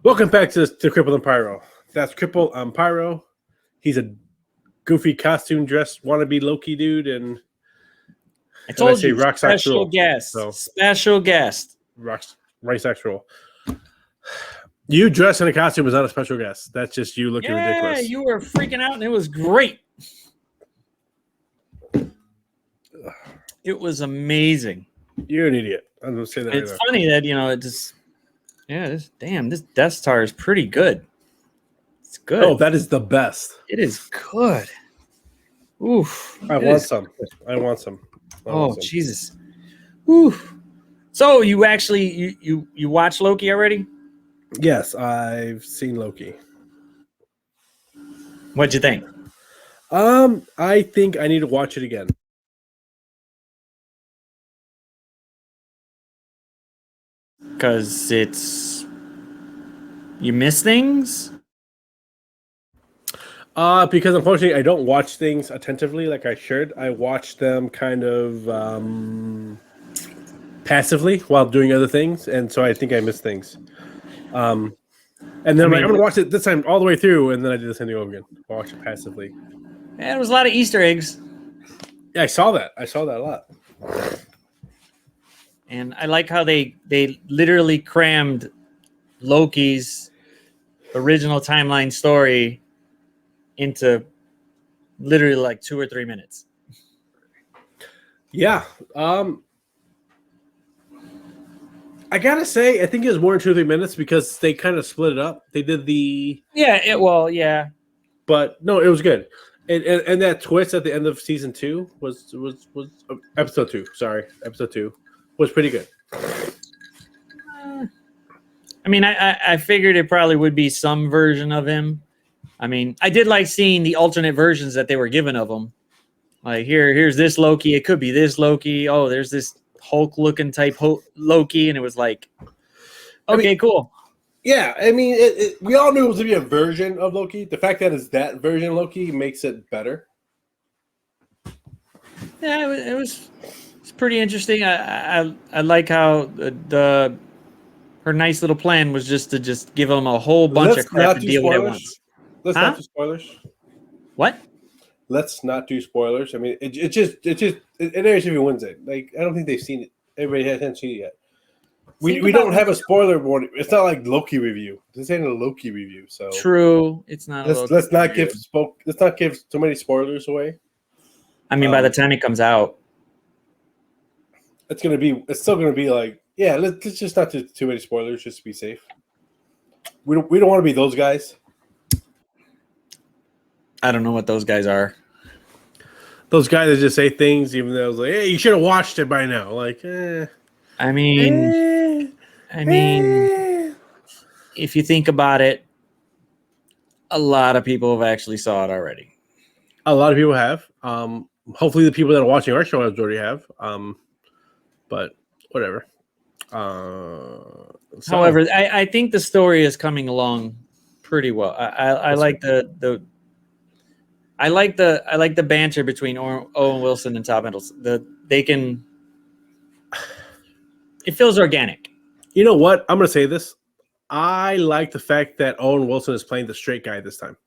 Welcome back to Cripple and Pyro. That's Cripple Pyro. He's a goofy costume dressed wannabe Loki dude, and I told you, rock special guest. So, special guest. Right sexual. You dressed in a costume is not a special guest. That's just you looking ridiculous. Yeah, you were freaking out, and it was great. It was amazing. You're an idiot. I'm gonna say that. It's funny that it just. Yeah, this Death Star is pretty good. It's good. Oh, that is the best. It is good. Oof. I want some. Oh, Jesus. Oof. So you actually you watched Loki already? Yes, I've seen Loki. What'd you think? I think I need to watch it again. Because you miss things? Because unfortunately I don't watch things attentively like I should. I watch them kind of passively while doing other things, and so I think I miss things. And then I'm going to watch it this time all the way through, and then I did the same thing over again. Watch it passively. Yeah, there was a lot of Easter eggs. Yeah, I saw that. I saw that a lot. And I like how they literally crammed Loki's original timeline story into literally like 2 or 3 minutes. Yeah. I gotta say, I think it was more than 2 or 3 minutes because they kind of split it up. They did the yeah. But no, it was good. And that twist at the end of season 2 was episode 2. Sorry, episode 2 was pretty good. I mean, I figured it probably would be some version of him. I mean, I did like seeing the alternate versions that they were given of him. Like, here's this Loki. It could be this Loki. Oh, there's this Hulk-looking type Loki. And it was like, okay, cool. Yeah, I mean, we all knew it was going to be a version of Loki. The fact that it's that version of Loki makes it better. Yeah, it was pretty interesting. I like how her nice little plan was just to give them a whole bunch of crap to deal with at once. Let's not do spoilers. What? Let's not do spoilers. I mean, it airs if he wins it. Like, I don't think they've seen it. Everybody hasn't seen it yet. We don't have a spoiler warning. It's not like Loki review. This ain't a Loki review. So true, it's not. Let's not give too many spoilers away. I mean, by the time it comes out, it's still gonna be like, yeah. Let's just not do too many spoilers, just to be safe. We don't want to be those guys. I don't know what those guys are. Those guys that just say things, even though it's like, hey, you should have watched it by now. Like, I mean, if you think about it, a lot of people have actually saw it already. A lot of people have. Hopefully, the people that are watching our show already have. But whatever. However, I think the story is coming along pretty well. I like I like the banter between Owen Wilson and Tom Hiddleston. It feels organic. You know what? I'm going to say this. I like the fact that Owen Wilson is playing the straight guy this time.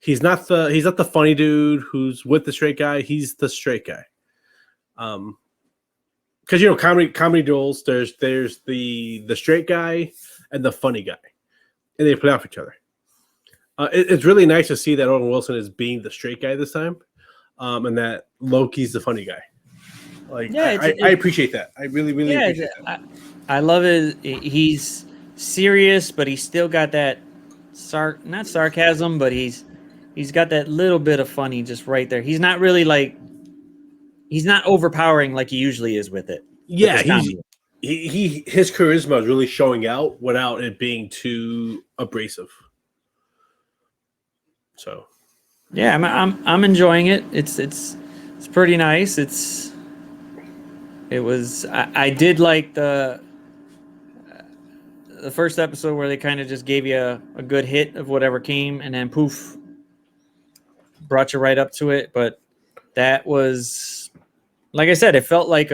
He's not the funny dude who's with the straight guy. He's the straight guy. Because comedy duels, there's the straight guy and the funny guy, and they play off each other. It's really nice to see that Owen Wilson is being the straight guy this time, and that Loki's the funny guy. Like, yeah, I appreciate that. I really appreciate that. I love it. He's serious, but he's still got that not sarcasm, but he's got that little bit of funny just right there. He's not really he's not overpowering like he usually is with it. Yeah, his charisma is really showing out without it being too abrasive. So, yeah, I'm enjoying it. It's pretty nice. I did like the first episode where they kind of just gave you a good hit of whatever came, and then poof, brought you right up to it. But that was, like I said, it felt like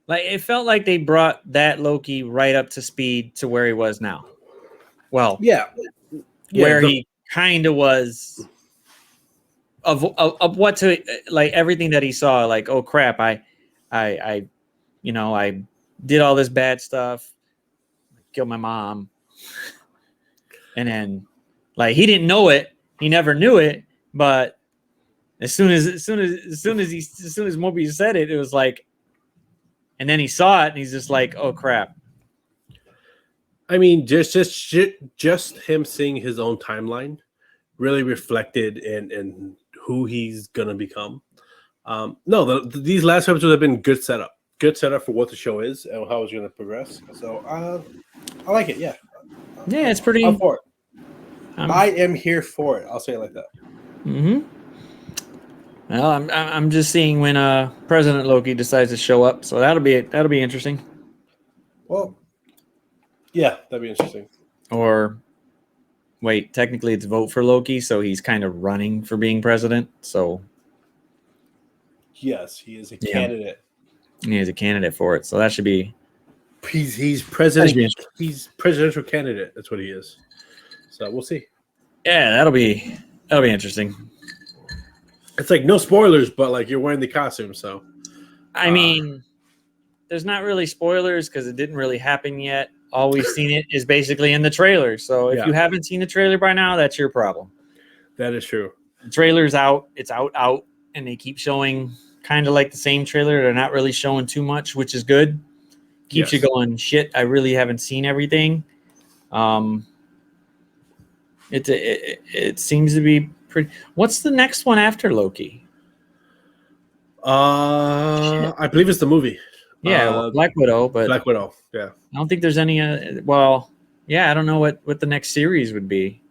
Like it felt like they brought that Loki right up to speed to where he was now. Well, Yeah, where he kind of was of what to like everything that he saw. Like, oh crap, I I did all this bad stuff, killed my mom, and then like he didn't know it, he never knew it, but as soon as Mobius said it, it was like, and then he saw it and he's just like, oh crap. I mean, just him seeing his own timeline really reflected in who he's gonna become. No, these last episodes have been good setup for what the show is and how it's gonna progress. So I like it. Yeah, It's pretty. I'm for it. I am here for it. I'll say it like that. Mm-hmm. Well, I'm just seeing when President Loki decides to show up, so that'll be interesting. Well, yeah, that'd be interesting. Or wait, technically it's vote for Loki, so he's kind of running for being president. So yes, he is a candidate. He is a candidate for it, so that should be. He's president. He's presidential candidate. That's what he is. So we'll see. Yeah, that'll be interesting. It's like no spoilers, but like you're wearing the costume, so. I mean, there's not really spoilers because it didn't really happen yet. All we've seen it is basically in the trailer. So if you haven't seen the trailer by now, that's your problem. That is true. The trailer's out. It's out, and they keep showing kind of like the same trailer. They're not really showing too much, which is good. Keeps you going, shit, I really haven't seen everything. It seems to be pretty. What's the next one after Loki? I believe it's the movie. Yeah, Black Widow, but Black Widow. Yeah, I don't think there's any. I don't know what the next series would be.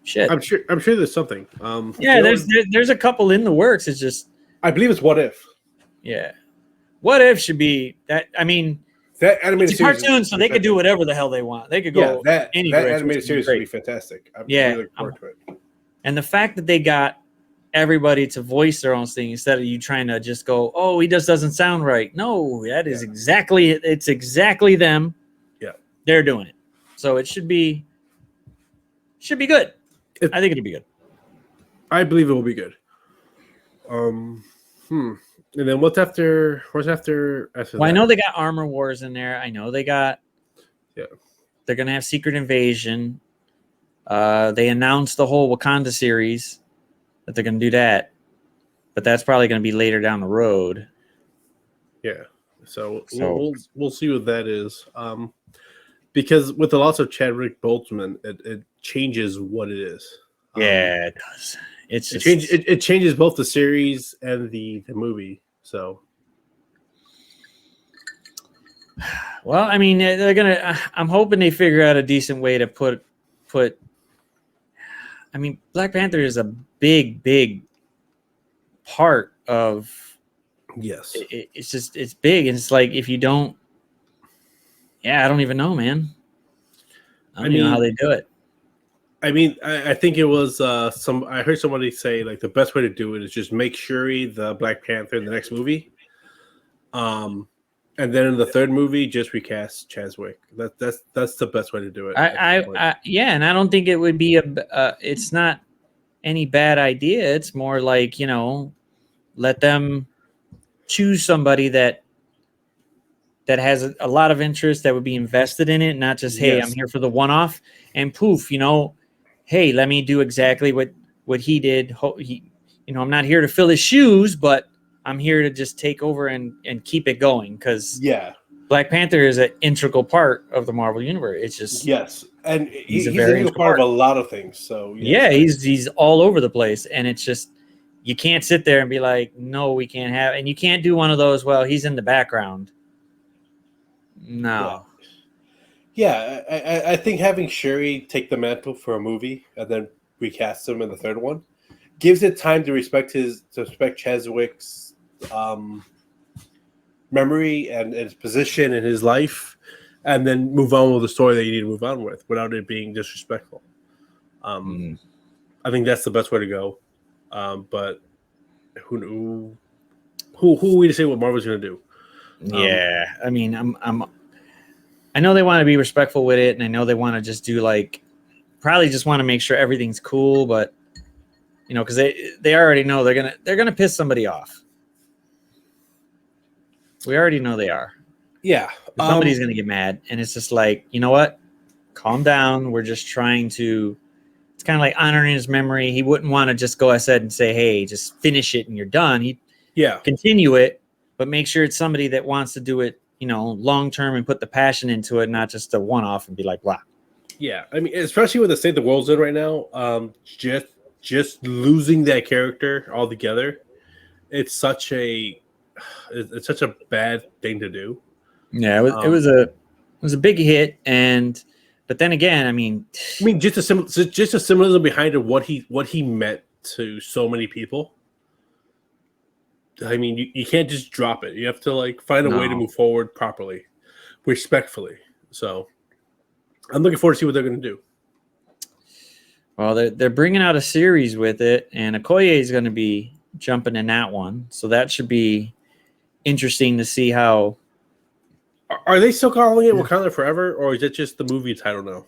Shit, I'm sure there's something. There's a couple in the works. It's just I believe it's What If. Yeah, What If should be that. I mean, that animated series cartoon, so they could do whatever the hell they want. They could go any that direction. animated series would be fantastic. I'm really looking forward to it. And the fact that they got everybody to voice their own thing instead of you trying to just go, oh, he just doesn't sound right. No, that is it's exactly them. Yeah, they're doing it, so it should be good. I think it'll be good. I believe it will be good. And then what's after well, I know they got Armor Wars in there. I know they got. Yeah. They're gonna have Secret Invasion. They announced the whole Wakanda series that they're gonna do that, but that's probably gonna be later down the road. Yeah. So we'll see what that is. Because with the loss of Chadwick Boseman, it changes what it is. Yeah, it does. It changes both the series and the movie. So, well, I mean, they're gonna. I'm hoping they figure out a decent way to put. I mean, Black Panther is a big part of. Yes, it's big, and it's like if you don't. Yeah, I don't even know, man. I don't even know how they do it. I mean, I think it was I heard somebody say like the best way to do it is just make Shuri the Black Panther in the next movie. And then in the third movie, just recast Chadwick. That's the best way to do it. And I don't think it would be it's not any bad idea. It's more like, let them choose somebody that has a lot of interest that would be invested in it, not just, hey, I'm here for the one-off and poof, hey, let me do exactly what he did. I'm not here to fill his shoes, but I'm here to just take over and keep it going because Black Panther is an integral part of the Marvel universe. It's just and he's an integral part of a lot of things. So he's all over the place, and it's just you can't sit there and be like, no, we can't have, and you can't do one of those. Well, he's in the background. No. Yeah, I think having Shuri take the mantle for a movie and then recast him in the third one gives it time to respect Chadwick's memory and his position in his life, and then move on with the story that you need to move on with without it being disrespectful. I think that's the best way to go. But who are we to say what Marvel's going to do? Yeah, I mean, I know they want to be respectful with it, and I know they want to just do like, probably just want to make sure everything's cool, but because they already know they're gonna piss somebody off. We already know they are. Yeah, Somebody's gonna get mad, and it's just like, you know what? Calm down. We're just trying to. It's kind of like honoring his memory. He wouldn't want to just go ahead and say, "Hey, just finish it and you're done." He continue it, but make sure it's somebody that wants to do it, long term and put the passion into it, not just a one off and be like, "Wow." Yeah, I mean, especially with the state the world's in right now, just losing that character altogether, it's such a bad thing to do. Yeah, it was a big hit, but then again, I mean, just a symbolism behind what he meant to so many people. I mean, you can't just drop it. You have to like find a way to move forward properly, respectfully. So I'm looking forward to see what they're going to do. Well, they're bringing out a series with it, and Okoye is going to be jumping in that one, so that should be interesting to see how. Are they still calling it Wakanda Forever, or is it just the movie title now?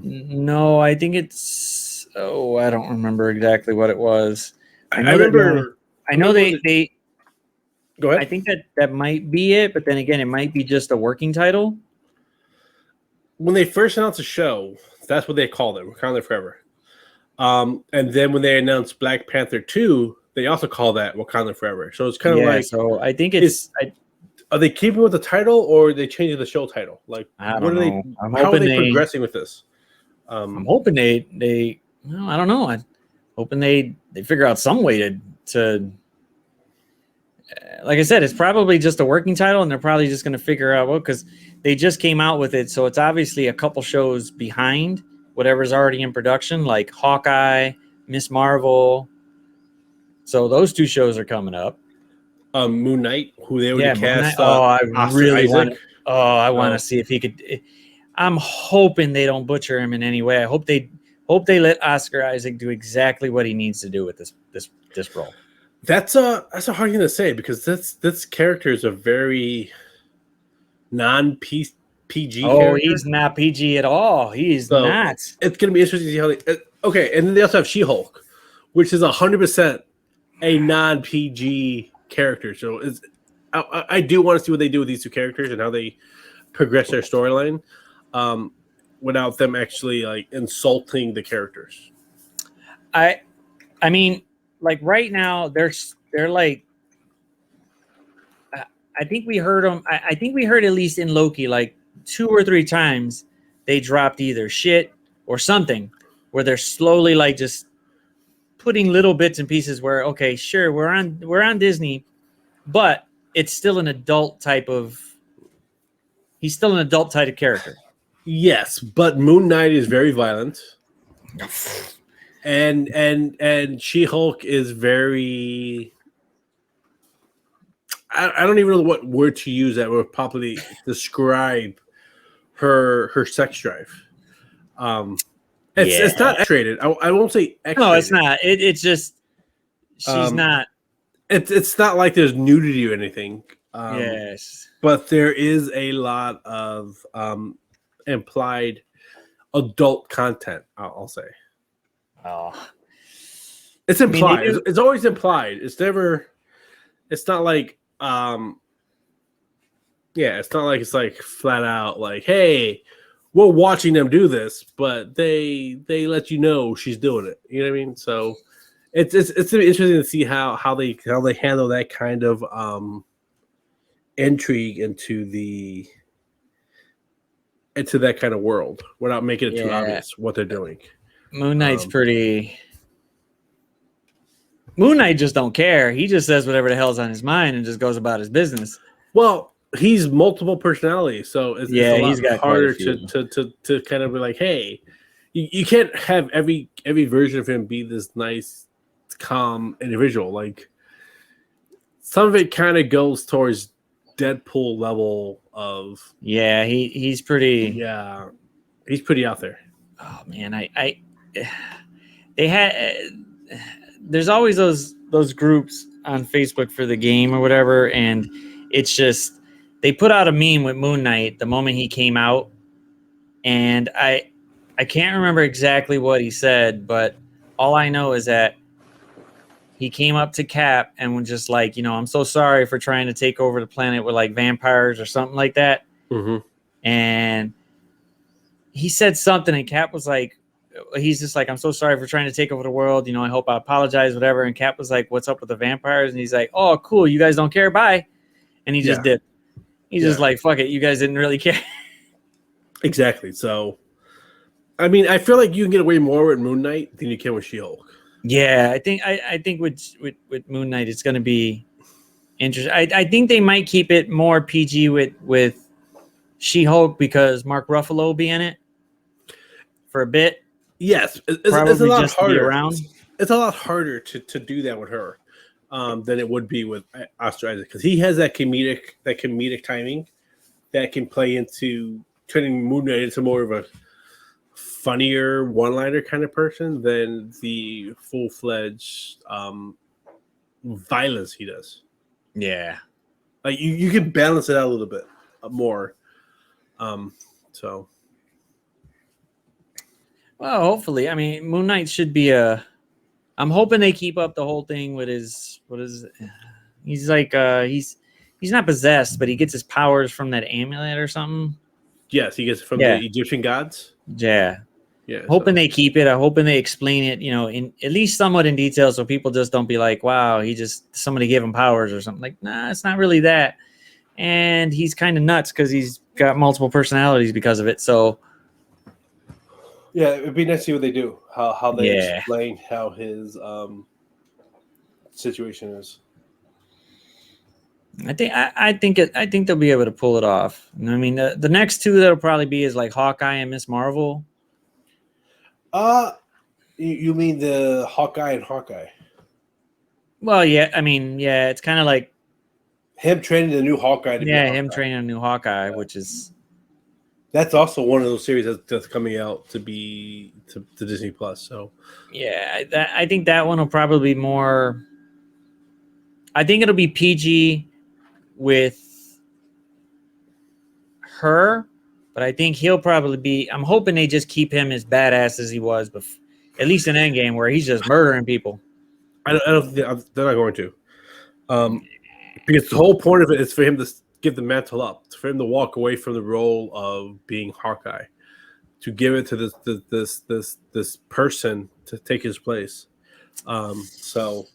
No, I think it's. Oh, I don't remember exactly what it was. I remember. I know they. Go ahead. I think that might be it, but then again, it might be just a working title. When they first announced the show, that's what they called it, Wakanda Forever. And then when they announced Black Panther 2, they also call that Wakanda Forever. So it's kind of like. So I think it's. Are they keeping with the title, or are they changing the show title? Like, I don't know. How are they progressing with this? I'm hoping they. Well, I don't know. I'm hoping they figure out some way to. Like I said, it's probably just a working title, and they're probably just going to figure out because they just came out with it, so it's obviously a couple shows behind whatever's already in production, like Hawkeye, Miss Marvel. So those two shows are coming up. Moon Knight, who they already cast. I really want. I want to see if he could. I'm hoping they don't butcher him in any way. I hope they let Oscar Isaac do exactly what he needs to do with this role. That's a hard thing to say because this character is a very non-PG character. Oh, he's not PG at all. He's not. It's going to be interesting to see how they. Okay, and then they also have She-Hulk, which is 100% a non-PG character. So I do want to see what they do with these two characters and how they progress their storyline, without them actually like insulting the characters. I mean. Like right now, they're like. I think we heard them. I think we heard at least in Loki like 2 or 3 times they dropped either shit or something where they're slowly like just putting little bits and pieces where okay, sure, we're on Disney, but it's still an adult type of. He's still an adult type of character. Yes, but Moon Knight is very violent. And She-Hulk is very. I don't even know what word to use that would properly describe her sex drive. It's not X-rated. I won't say X-rated. No, it's not. It's just she's not. It's not like there's nudity or anything. Yes, but there is a lot of implied adult content. I'll say. Oh, it's implied. It's always implied. It's never. It's not like. It's not like it's like flat out like, hey, we're watching them do this, but they let you know she's doing it. You know what I mean? So it's interesting to see how they handle that kind of intrigue into that kind of world without making it too obvious what they're doing. Moon Knight's pretty. Moon Knight just don't care. He just says whatever the hell's on his mind and just goes about his business. Well, he's multiple personalities, so it's a lot he's got harder to kind of be like, hey, you can't have every version of him be this nice, calm individual. Like some of it kind of goes towards Deadpool level of. Yeah, he's pretty. Yeah, he's pretty out there. Oh man, they had. There's always those groups on Facebook for the game or whatever, and it's just they put out a meme with Moon Knight the moment he came out, and I can't remember exactly what he said, but all I know is that he came up to Cap and was just like, I'm so sorry for trying to take over the planet with like vampires or something like that. Mm-hmm. And he said something, and Cap was like, he's just like, I'm so sorry for trying to take over the world. I hope I apologize, whatever. And Cap was like, what's up with the vampires? And he's like, oh, cool. You guys don't care. Bye. And he just did. He's just like, fuck it. You guys didn't really care. Exactly. So, I mean, I feel like you can get away more with Moon Knight than you can with She-Hulk. Yeah, I think with Moon Knight, it's going to be interesting. I think they might keep it more PG with She-Hulk because Mark Ruffalo will be in it for a bit. Yes, it's a lot harder. It's a lot harder to do that with her than it would be with Oscar Isaac, because he has that comedic timing that can play into turning Moon Knight into more of a funnier one-liner kind of person than the full-fledged violence he does. Yeah, like you can balance it out a little bit more. So. Well, hopefully. I mean, Moon Knight should be I'm hoping they keep up the whole thing with his. What is it? He's like he's not possessed, but he gets his powers from that amulet or something. Yes, he gets it from the Egyptian gods. Yeah. Yeah. Hoping they keep it. I'm hoping they explain it, in at least somewhat in detail, so people just don't be like, "Wow, somebody gave him powers or something." Like, nah, it's not really that. And he's kind of nuts because he's got multiple personalities because of it. So. Yeah, it'd be nice to see what they do. How they explain how his situation is. I think they'll be able to pull it off. I mean, the next two that'll probably be is like Hawkeye and Miss Marvel. You mean the Hawkeye and Hawkeye? Well, yeah. I mean, yeah. It's kind of like him training the new Hawkeye. Him training a new Hawkeye, which is. That's also one of those series that's coming out to Disney Plus. So yeah, I think that one will probably be more. I think it'll be PG with her, but I think he'll probably be. I'm hoping they just keep him as badass as he was, at least in Endgame, where he's just murdering people. I don't think they're not going to, because the whole point of it is for him to give the mantle up, for him to walk away from the role of being Hawkeye, to give it to this person to take his place. So,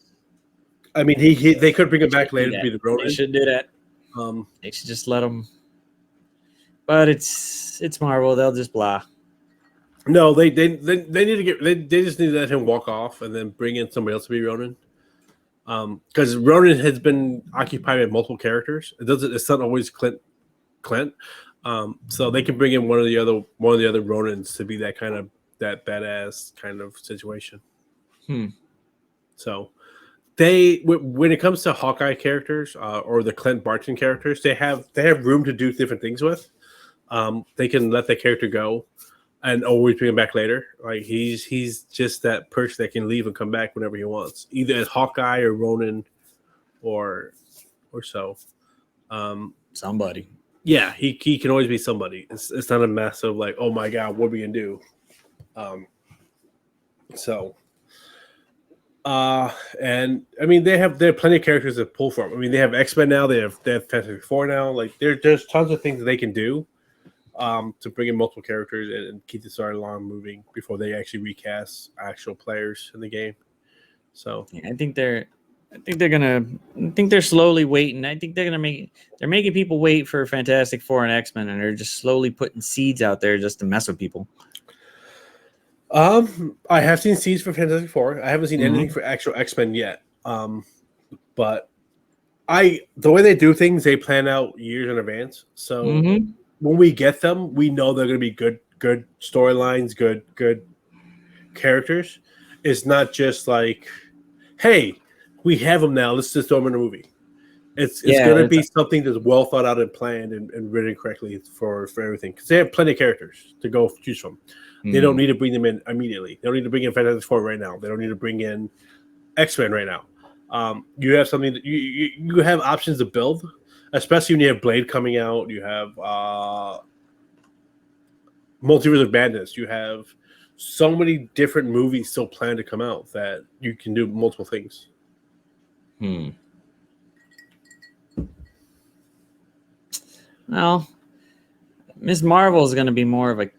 I mean, they could bring him back later to be the Ronin. They should do that. They should just let him. But it's Marvel. They'll just blah. No, they need to they just need to let him walk off and then bring in somebody else to be Ronin. Because Ronin has been occupied by multiple characters. It's not always Clint. So they can bring in one of the other Ronins to be that badass kind of situation. So when it comes to Hawkeye characters or the Clint Barton characters, they have room to do different things with. They can let that character go and always bring him back later. Like he's just that person that can leave and come back whenever he wants, either as Hawkeye or Ronin, or so. Somebody. Yeah, he can always be somebody. It's not a massive like, oh my god, what are we gonna do? And I mean they have plenty of characters to pull from. I mean they have X-Men now. They have Fantastic Four now. Like there's tons of things that they can do. To bring in multiple characters and keep the storyline moving before they actually recast actual players in the game. So I think they're slowly waiting. I think they're making people wait for Fantastic Four and X-Men, and they're just slowly putting seeds out there just to mess with people. I have seen seeds for Fantastic Four. I haven't seen anything for actual X-Men yet. But the way they do things, they plan out years in advance. So when we get them, we know they're going to be good storylines, good characters. It's not just like, hey, we have them now. Let's just throw them in a movie. It's going to be something that's well thought out and planned and written correctly for everything. Because they have plenty of characters to choose from. They don't need to bring them in immediately. They don't need to bring in Fantastic Four right now. They don't need to bring in X-Men right now. You have something that you have options to build. especially when you have Blade coming out. You have Multiverse of Madness. You have so many different movies still planned to come out that you can do multiple things. Well, Ms. Marvel is going to be more of a,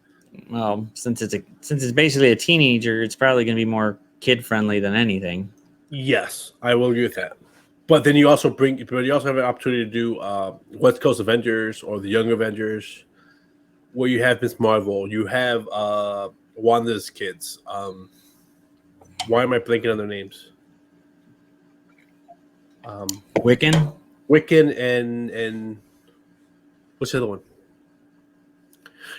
well, since it's basically a teenager, it's probably going to be more kid friendly than anything. Yes, I will agree with that. But then you also have an opportunity to do West Coast Avengers or the Young Avengers, where you have Ms. Marvel, you have Wanda's kids. Why am I blanking on their names? Wiccan and what's the other one?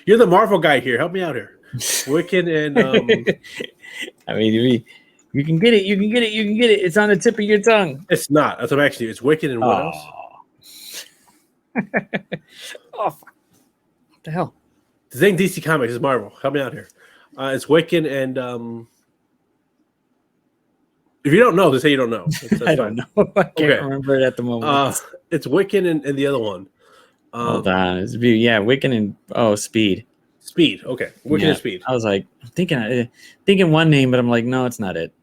You're the Marvel guy here. Help me out here. Wiccan and I mean, you can get it. You can get it. You can get it. It's on the tip of your tongue. It's not. That's what I'm actually. It's Wiccan and what else? Oh, fuck. What the hell? This ain't DC Comics. It's Marvel. Help me out here. It's Wiccan and if you don't know, just say you don't know. That's I don't know. I can't remember it at the moment. It's Wiccan and the other one. Hold on. Wiccan and Speed. Speed. Okay, Wiccan and Speed. I was like thinking one name, but I'm like, no, it's not it.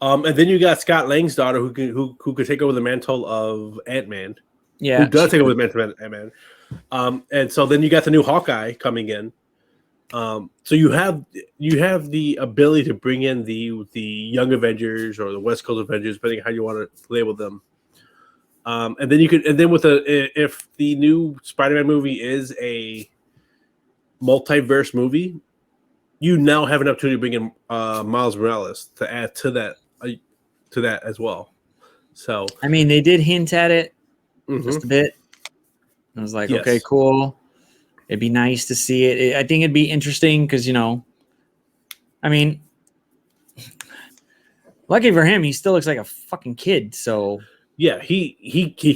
And then you got Scott Lang's daughter who could take over the mantle of Ant-Man. Yeah, who does take over the mantle of Ant-Man. And so then you got the new Hawkeye coming in. So you have the ability to bring in the Young Avengers or the West Coast Avengers, depending on how you want to label them. And then if the new Spider-Man movie is a multiverse movie, you now have an opportunity to bring in Miles Morales to add to that as well. So I mean, they did hint at it just a bit. I was like, okay, cool. It'd be nice to see it. I think it'd be interesting because, I mean, lucky for him, he still looks like a fucking kid. So yeah, he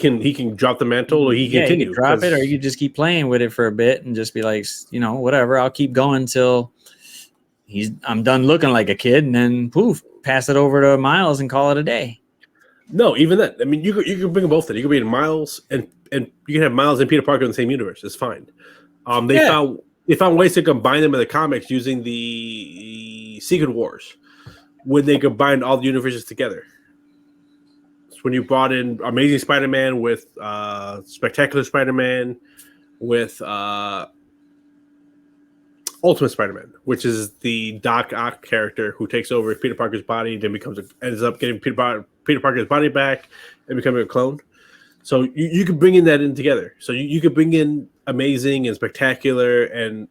can drop the mantle or he can continue. He can drop it, or you just keep playing with it for a bit and just be like, whatever. I'll keep going till I'm done looking like a kid, and then poof, pass it over to Miles and call it a day. No, even that. I mean, you can bring them both in. You can bring in Miles and you can have Miles and Peter Parker in the same universe. It's fine. They found ways to combine them in the comics using the Secret Wars, when they combined all the universes together. It's when you brought in Amazing Spider-Man with Spectacular Spider-Man with Ultimate Spider-Man, which is the Doc Ock character who takes over Peter Parker's body, then ends up getting Peter Parker's body back and becoming a clone. So you could bring in that in together. So you could bring in Amazing and Spectacular, and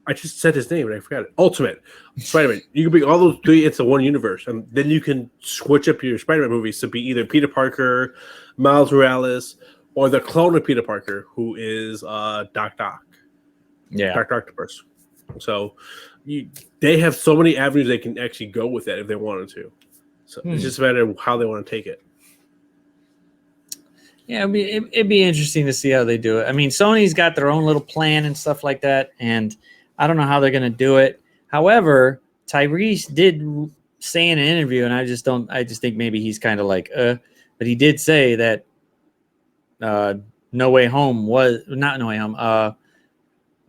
I just said his name and I forgot it. Ultimate Spider-Man. You can bring all those three into one universe, and then you can switch up your Spider-Man movies to be either Peter Parker, Miles Morales, or the clone of Peter Parker, who is Doc Ock. Yeah, Dr. Octopus. So they have so many avenues they can actually go with that if they wanted to. So it's just a matter of how they want to take it. Yeah, it'd be interesting to see how they do it. I mean, Sony's got their own little plan and stuff like that, and I don't know how they're going to do it. However, Tyrese did say in an interview, and I just think maybe he's kind of like, but he did say that No Way Home was not No Way Home.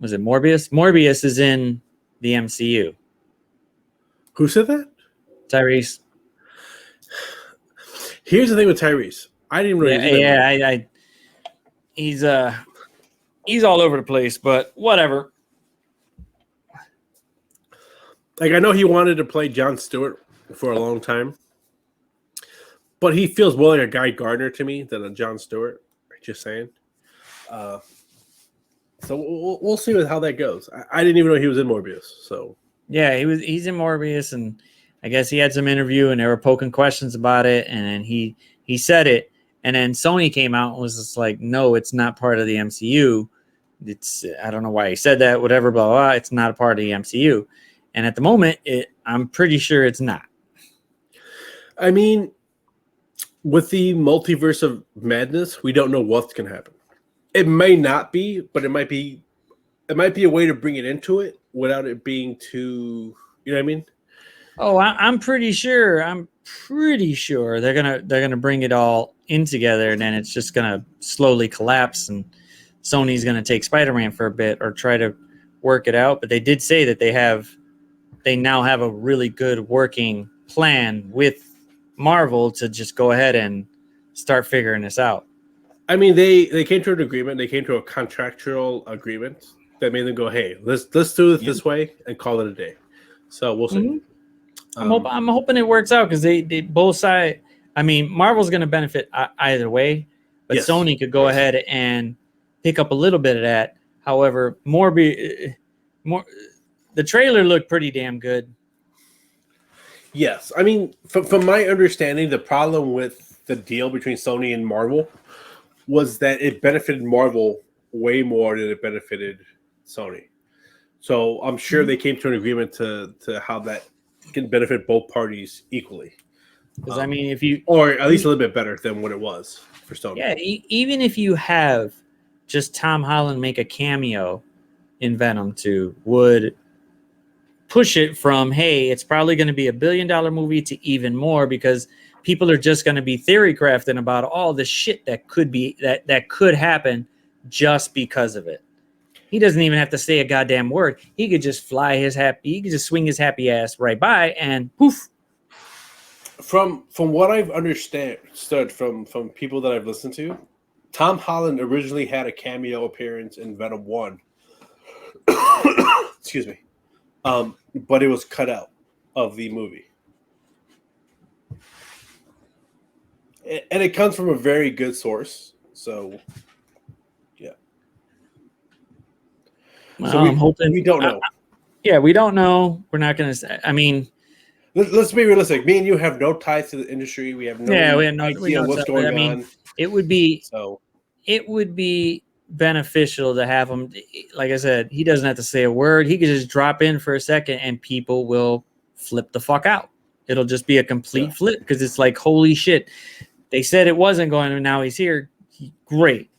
Was it Morbius? Morbius is in the MCU. Who said that? Tyrese. Here's the thing with Tyrese. I didn't really. He's all over the place, but whatever. Like, I know he wanted to play Jon Stewart for a long time, but he feels more like a Guy Gardner to me than a Jon Stewart. Just saying. So we'll see how that goes. I didn't even know he was in Morbius. So yeah, he's in Morbius, and I guess he had some interview, and they were poking questions about it, and then he said it, and then Sony came out and was just like, no, it's not part of the MCU. It's, I don't know why he said that, whatever, blah, blah, blah. It's not a part of the MCU. And at the moment, I'm pretty sure it's not. I mean, with the multiverse of madness, we don't know what's going to happen. It may not be, but it might be a way to bring it into it without it being too, you know what I mean? Oh, I'm pretty sure. I'm pretty sure they're gonna bring it all in together, and then it's just gonna slowly collapse, and Sony's gonna take Spider-Man for a bit or try to work it out. But they did say that they now have a really good working plan with Marvel to just go ahead and start figuring this out. I mean, they came to an agreement. They came to a contractual agreement that made them go, "Hey, let's do it this way and call it a day." So we'll see. Mhm. I'm hoping it works out because they both sides. I mean, Marvel's going to benefit either way, but Yes. Sony could go ahead and pick up a little bit of that. However, more the trailer looked pretty damn good. Yes, I mean, from my understanding, the problem with the deal between Sony and Marvel was that it benefited Marvel way more than it benefited Sony. So I'm sure they came to an agreement to how that can benefit both parties equally. Because I mean, if you or at least a little bit better than what it was for Sony. Yeah, even if you have just Tom Holland make a cameo in Venom 2, would push it from, hey, it's probably going to be $1 billion movie to even more, because people are just going to be theory crafting about all the shit that could be that could happen just because of it. He doesn't even have to say a goddamn word. He could just he could just swing his happy ass right by and poof. From what I've understood from people that I've listened to, Tom Holland originally had a cameo appearance in Venom 1. Excuse me. But it was cut out of the movie. And it comes from a very good source. So, yeah. Well, So I'm hoping we don't know. Yeah, we don't know. We're not going to. I mean, let's be realistic. Me and you have no ties to the industry. We have no idea what's going on. I mean, it would be beneficial to have him. Like I said, he doesn't have to say a word. He could just drop in for a second, and people will flip the fuck out. It'll just be a complete flip, because it's like, holy shit. They said it wasn't going to, now he's here. Great.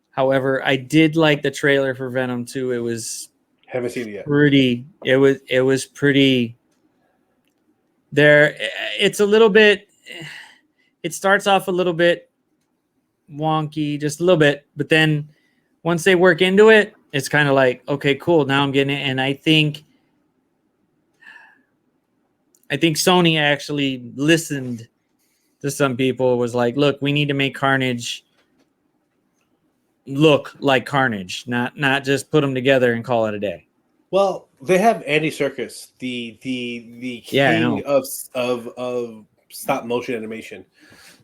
However, I did like the trailer for Venom 2. It was haven't seen it yet. It was pretty there. It's a little bit, it starts off a little bit wonky, just a little bit, but then once they work into it, it's kind of like, okay, cool, now I'm getting it. And I think Sony actually listened to some people, was like, look, we need to make Carnage look like Carnage, not just put them together and call it a day. Well, they have Andy Serkis, the king of stop motion animation.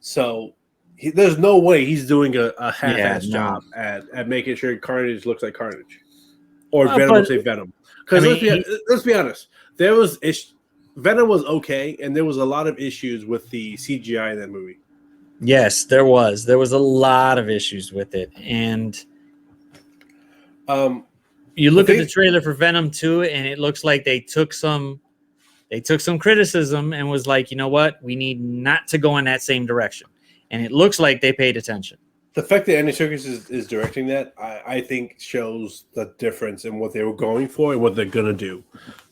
So there's no way he's doing a half-ass job at making sure Carnage looks like Carnage, or Venom looks like Venom. Because let's be honest, Venom was okay, and there was a lot of issues with the CGI in that movie. Yes, there was a lot of issues with it, and you look at the trailer for Venom 2, and it looks like they took some criticism and was like, you know what, we need not to go in that same direction, and it looks like they paid attention. The fact that Andy Serkis is directing that, I think, shows the difference in what they were going for and what they're gonna do.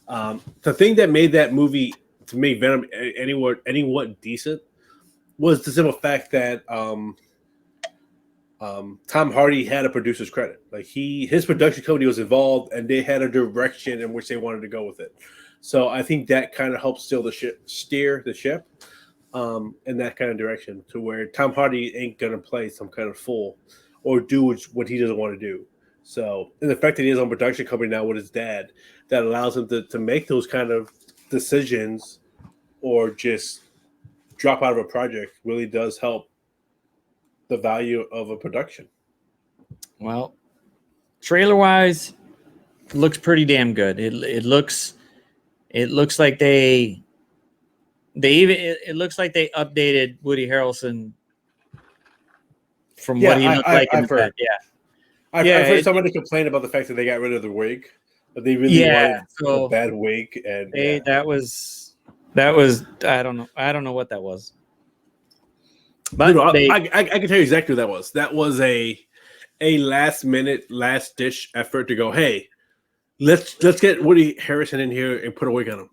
The thing that made that movie, to make Venom anyone decent, was the simple fact that Tom Hardy had a producer's credit. Like his production company was involved, and they had a direction in which they wanted to go with it. So I think that kind of helps steer the ship in that kind of direction, to where Tom Hardy ain't gonna play some kind of fool or do what he doesn't want to do. So, and the fact that he has a production company now with his dad, that allows him to make those kind of decisions or just drop out of a project, really does help the value of a production. Well, trailer wise, looks pretty damn good. It looks like it looks like they updated Woody Harrelson from what he looked like in the past. I've heard somebody complain about the fact that they got rid of the wig, but they really wanted a bad wig, and that was I don't know what that was. But I can tell you exactly what that was. That was a last minute, last dish effort to go, hey, let's get Woody Harrelson in here and put a wig on him.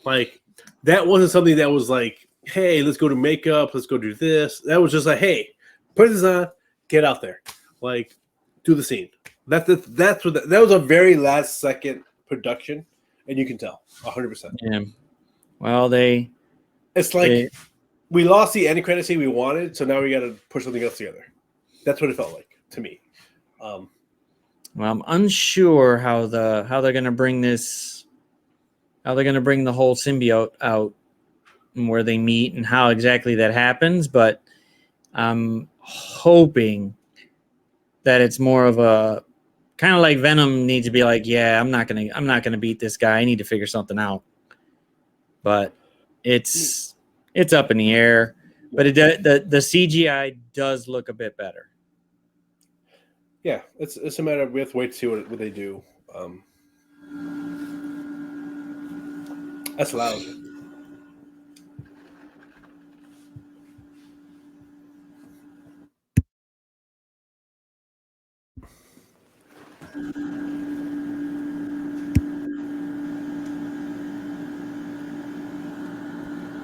Like, that wasn't something that was like, hey, let's go to makeup, let's go do this. That was just like, hey, put this on, get out there, like, do the scene. That's what that was a very last second production, and you can tell 100%. Yeah. Well, It's like we lost the end credit scene we wanted, so now we got to push something else together. That's what it felt like to me. Well, I'm unsure how they're going to bring this, how they're going to bring the whole symbiote out and where they meet and how exactly that happens. But I'm hoping that it's more of a kind of like Venom needs to be like, yeah, I'm not gonna beat this guy. I need to figure something out. But it's up in the air. But the CGI does look a bit better. Yeah, it's a matter of we have to wait to see what they do. That's loud.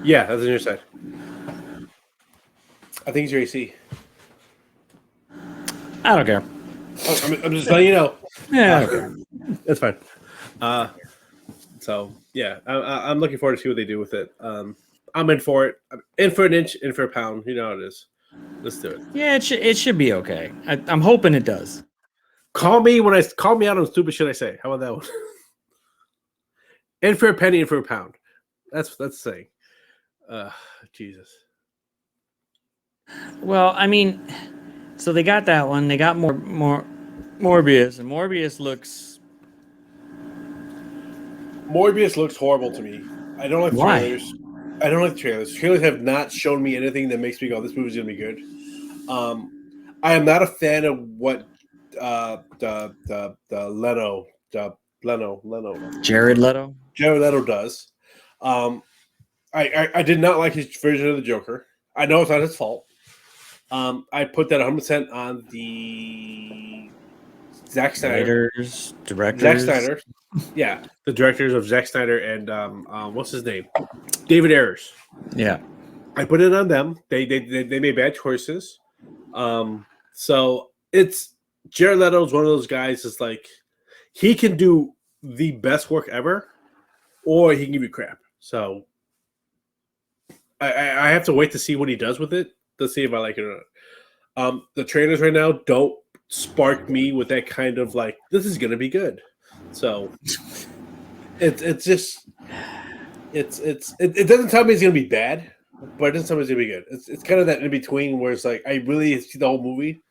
Yeah, that's on your side. I think it's your AC. I don't care. I'm just letting you know. Yeah, I don't care. That's fine. So yeah, I'm looking forward to see what they do with it. I'm in for it. I'm in for an inch, in for a pound. You know how it is. Let's do it. Yeah, it should be okay. I'm hoping it does. Call me out on stupid shit I say. How about that one? In for a penny, in for a pound. That's saying. Jesus. Well, I mean, so they got that one. They got more Morbius, and Morbius looks horrible to me. I don't like the trailers. I don't like the trailers. Trailers have not shown me anything that makes me go, "This movie's gonna be good." I am not a fan of what Jared Leto does. I did not like his version of the Joker. I know it's not his fault. I put that 100% on the Zack Snyder. Directors. Zack Snyder. Yeah, the directors of Zack Snyder and what's his name? David Ayers. Yeah. I put it on them. They made bad choices. So it's Jared Leto is one of those guys that's like he can do the best work ever, or he can give you crap. So I have to wait to see what he does with it to see if I like it or not. The trailers right now don't spark me with that kind of like this is gonna be good. So it doesn't tell me it's gonna be bad, but it doesn't tell me it's gonna be good. It's kind of that in between where it's like I really see the whole movie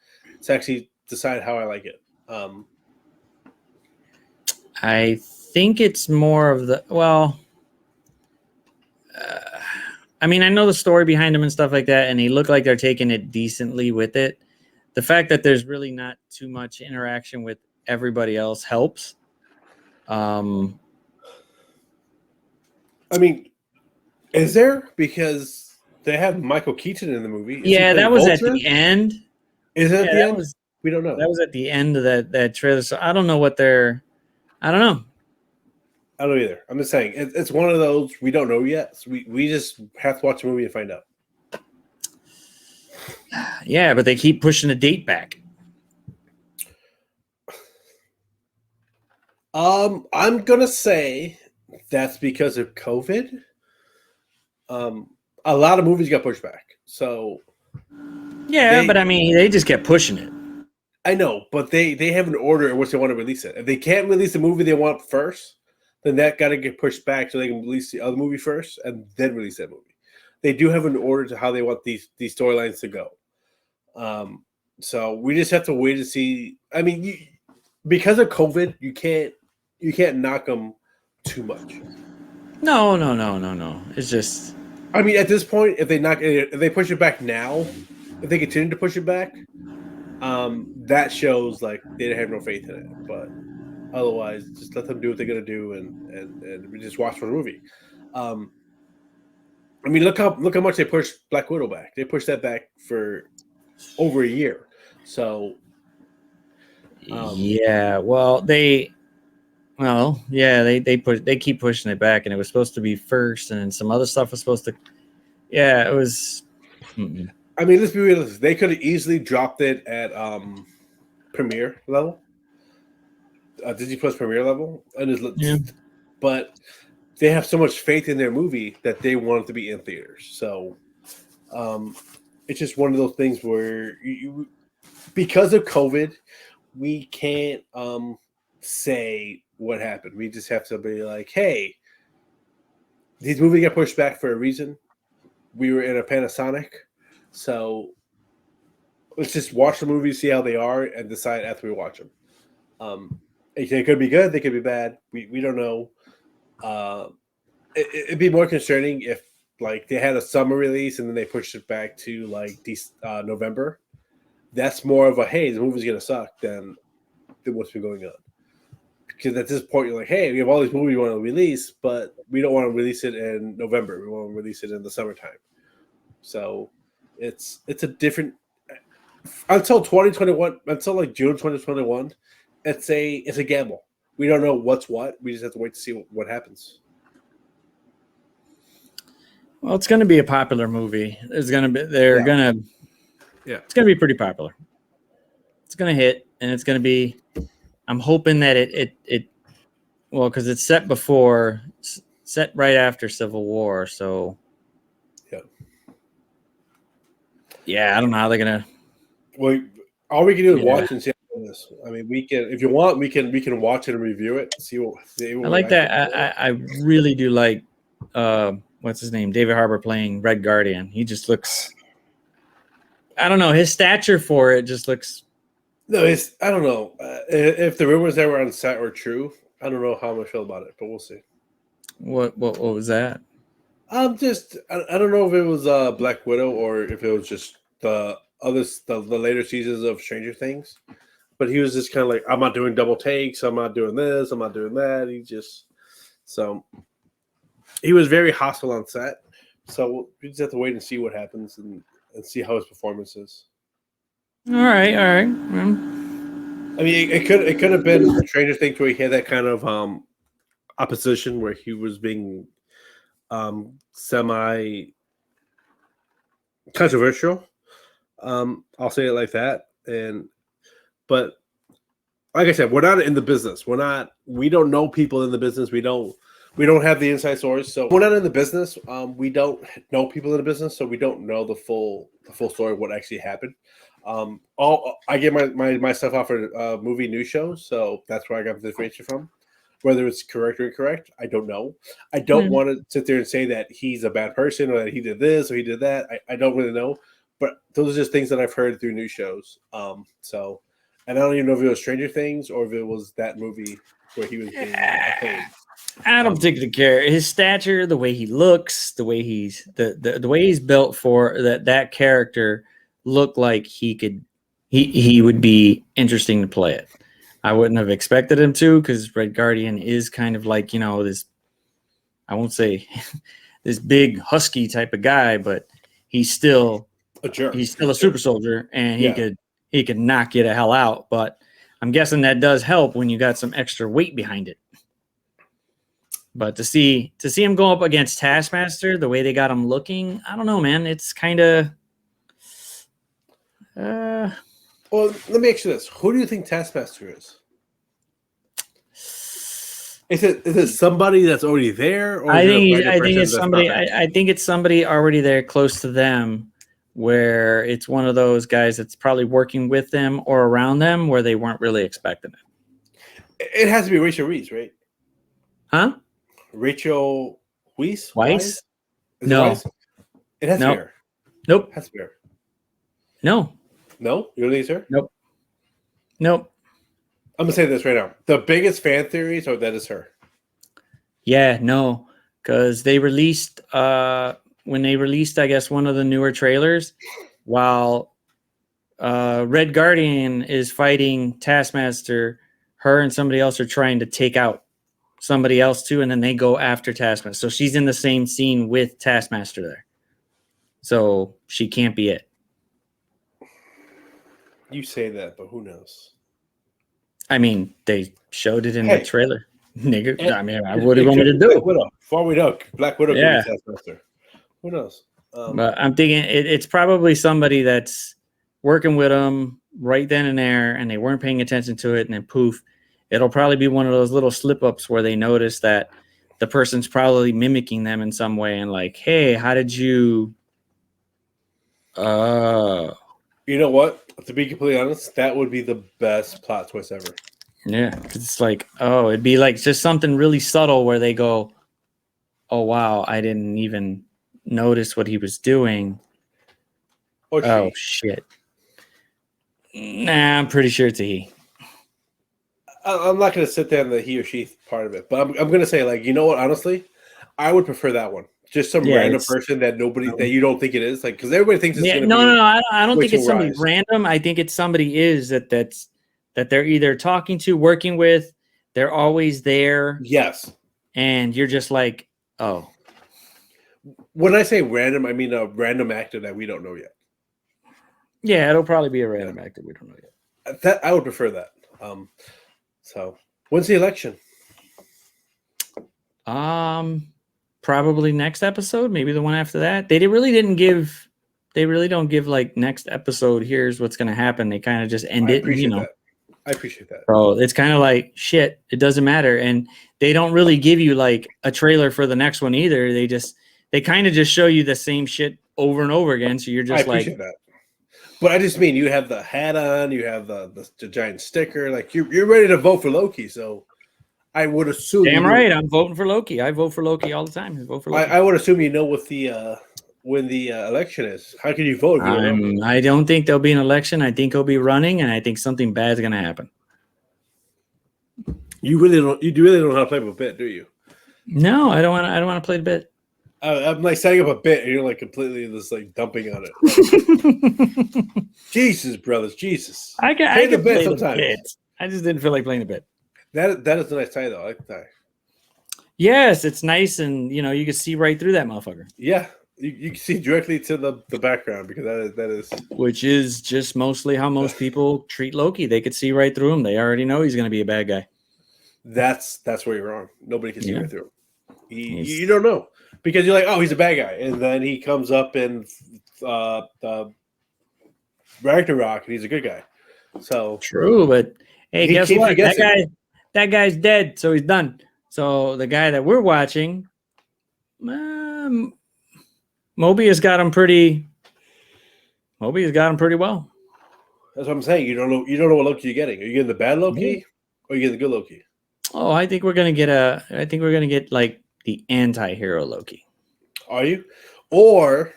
to actually decide how I like it. I think it's more of the I mean, I know the story behind them and stuff like that, and they look like they're taking it decently with it. The fact that there's really not too much interaction with everybody else helps. I mean, is there? Because they have Michael Keaton in the movie. Yeah, that was at the end. Is it at the end? We don't know. That was at the end of that trailer. So I don't know what they're. I don't know. I don't know either. I'm just saying it's one of those we don't know yet. So we just have to watch the movie and find out. Yeah, but they keep pushing the date back. I'm gonna say that's because of COVID. A lot of movies got pushed back. So yeah, but I mean, they just kept pushing it. I know, but they have an order in which they want to release it. If they can't release the movie they want first, then that got to get pushed back so they can release the other movie first and then release that movie. They do have an order to how they want these storylines to go. So we just have to wait to see. I mean, because of COVID, you can't knock them too much. No. It's just. I mean, at this point, if they push it back now, if they continue to push it back, that shows like they have no faith in it. But otherwise, just let them do what they're gonna do, and we just watch for the movie. I mean, look how much they pushed Black Widow back. They pushed that back for over a year. So yeah, well, they Well, yeah, they keep pushing it back, and it was supposed to be first, and then some other stuff was supposed to. Yeah, it was. Mm-mm. I mean, let's be realistic. They could have easily dropped it at premiere level, Disney Plus premiere level, Yeah. but they have so much faith in their movie that they want it to be in theaters. So it's just one of those things where because of COVID, we can't say what happened. We just have to be like, hey, these movies get pushed back for a reason. We were in a Panasonic, so let's just watch the movies, see how they are, and decide after we watch them. They could be good, they could be bad. We don't know. It'd be more concerning if like they had a summer release and then they pushed it back to like November. That's more of a hey, the movie's gonna suck than what's been going on. Because at this point, you're like, hey, we have all these movies we want to release, but we don't want to release it in November. We want to release it in the summertime. So it's a different until 2021, until like June 2021. It's a gamble. We don't know what's what. We just have to wait to see what happens. Well, it's going to be a popular movie. It's going to be. They're going to. Yeah, it's going to be pretty popular. It's going to hit, and it's going to be. I'm hoping that it well, because it's set right after Civil War, so yeah, I don't know how they're gonna. Well, all we can do is watch and see how it is. I mean, we can, if you want, we can watch it and review it. See what I like that. I really do like what's his name, David Harbour playing Red Guardian. He just looks. I don't know, his stature for it just looks. No, I don't know if the rumors that were on set were true. I don't know how I feel about it, but we'll see. What was that? I don't know if it was Black Widow or if it was just the later seasons of Stranger Things. But he was just kind of like, I'm not doing double takes. I'm not doing this. I'm not doing that. He was very hostile on set. So we just have to wait and see what happens and see how his performance is. All right. I mean, it could have been Stranger Things where he had that kind of opposition where he was being semi controversial. I'll say it like that. But like I said, we're not in the business. We don't know people in the business. We don't have the inside source. So we're not in the business. We don't know people in the business, so we don't know the full story of what actually happened. I get my stuff off of movie news shows, so that's where I got the information from. Whether it's correct or incorrect, I don't know. I don't want to sit there and say that he's a bad person or that he did this or he did that. I don't really know. But those are just things that I've heard through news shows. And I don't even know if it was Stranger Things or if it was that movie where he was being a pain. I don't particularly care. His stature, the way he looks, the way he's the way he's built for that character looked like he would be interesting to play it. I wouldn't have expected him to because Red Guardian is kind of like, this, I won't say this big husky type of guy, but he's still a jerk. He's still a super soldier and he could knock you the hell out. But I'm guessing that does help when you got some extra weight behind it. But to see him go up against Taskmaster, the way they got him looking, I don't know, man. It's kind of. Well, let me ask you this: who do you think Taskmaster is? Is it somebody that's already there? Or I think it's somebody. I think it's somebody already there, close to them, where it's one of those guys that's probably working with them or around them, where they weren't really expecting it. It has to be Rachel Weisz, right? Huh? Rachel Weisz? Weisz? No. It has to be her. Nope. It has to be her. No. No? You don't think it's her? Nope. I'm going to say this right now. The biggest fan theories are that it's her. Yeah, no. Because they released, when they released, I guess, one of the newer trailers, while Red Guardian is fighting Taskmaster, her and somebody else are trying to take out somebody else too, and then they go after Taskmaster. So she's in the same scene with Taskmaster there. So she can't be it. You say that, but who knows? I mean, they showed it in the trailer. Nigga, And I mean, it, what do you it want me could to be Black do? Widow. For all we know, Black Widow could be Yeah. Taskmaster. Who knows? But I'm thinking it's probably somebody that's working with them right then and there, and they weren't paying attention to it, and then poof, it'll probably be one of those little slip ups where they notice that the person's probably mimicking them in some way, and like, hey, how did you? You know what? To be completely honest, that would be the best plot twist ever. Yeah, because it's like, oh, it'd be like just something really subtle where they go, oh wow, I didn't even notice what he was doing. Or she. Oh shit. Nah, I'm pretty sure it's a he. I'm not going to sit there on the he or she part of it, but I'm going to say, like, you know what? Honestly, I would prefer that one. Just some Yeah, random it's person that you don't think it is, like, because everybody thinks it's yeah, going to no, be. no, no. I don't think Rachel it's somebody Weisz. random. I think it's somebody that they're either talking to, working with. They're always there, Yes. and you're just like, oh, When I say random, I mean a random actor that we don't know yet. yeah, it'll probably be a random actor we don't know yet. That I would prefer that. So when's the election? Probably next episode, maybe the one after that. They really don't give like next episode. Here's what's going to happen. They kind of just end it. And, That. I appreciate that. So it's kind of like shit. It doesn't matter, and they don't really give you like a trailer for the next one either. They kind of just show you the same shit over and over again. So you're just I appreciate that. But I just mean you have the hat on, you have the giant sticker, like you're ready to vote for Loki. So I would assume. Damn right, I'm voting for Loki. I vote for Loki all the time. I vote for Loki. I would assume you know what the when the election is. How can you vote if you don't know? I don't think there'll be an election. I think he'll be running, and I think something bad's going to happen. You really don't know how to play with a bit, do you? No, I don't want to play the bit. I'm like setting up a bit, and you're like completely just like dumping on it. Jesus, brothers, Jesus! I can play the bit. I just didn't feel like playing the bit. That is a nice tie, though. I like the tie. Yes, it's nice, and you can see right through that motherfucker. Yeah, you can see directly to the background because that is which is just mostly how most people treat Loki. They could see right through him. They already know he's going to be a bad guy. That's where you're wrong. Nobody can see right through him. You don't know because you're like, oh, he's a bad guy, and then he comes up in Ragnarok, and he's a good guy. So true, but hey, guess what? That guy's dead, so he's done. So the guy that we're watching, Mobius got him pretty well. That's what I'm saying. You don't know what Loki you're getting. Are you getting the bad Loki or are you getting the good Loki? Oh, I think we're gonna get like the anti-hero Loki. Are you? Or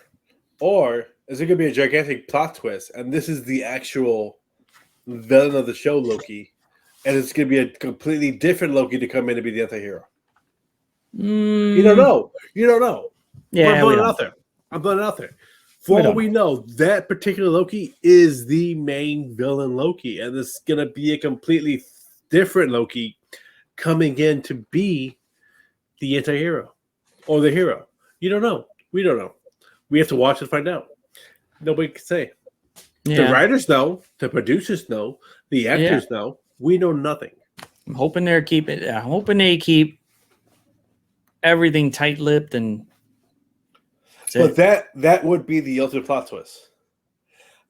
is it gonna be a gigantic plot twist and this is the actual villain of the show, Loki, and it's gonna be a completely different Loki to come in and be the anti-hero? You don't know. Yeah, I'm putting it out there. For all we know, that particular Loki is the main villain Loki, and this is gonna be a completely different Loki coming in to be the anti-hero or the hero. You don't know. We don't know. We have to watch and find out. Nobody can say. Yeah. The writers know, the producers know, the actors know. We know nothing. I'm hoping they keep everything tight-lipped and. But that would be the ultimate plot twist.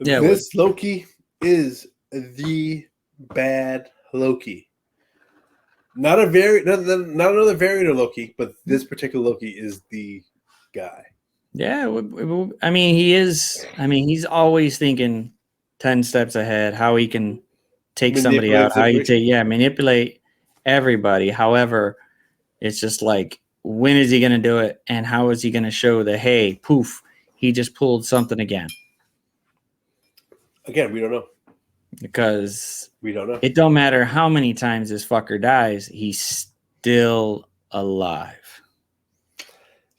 Yeah, this Loki is the bad Loki. Not another variant of Loki, but this particular Loki is the guy. Yeah, I mean, he is. I mean, he's always thinking 10 steps ahead, how he can take somebody out, manipulate everybody. However, it's just like, when is he going to do it? And how is he going to show that, hey, poof, he just pulled something again? Again, we don't know. Because we don't know. It don't matter how many times this fucker dies, he's still alive.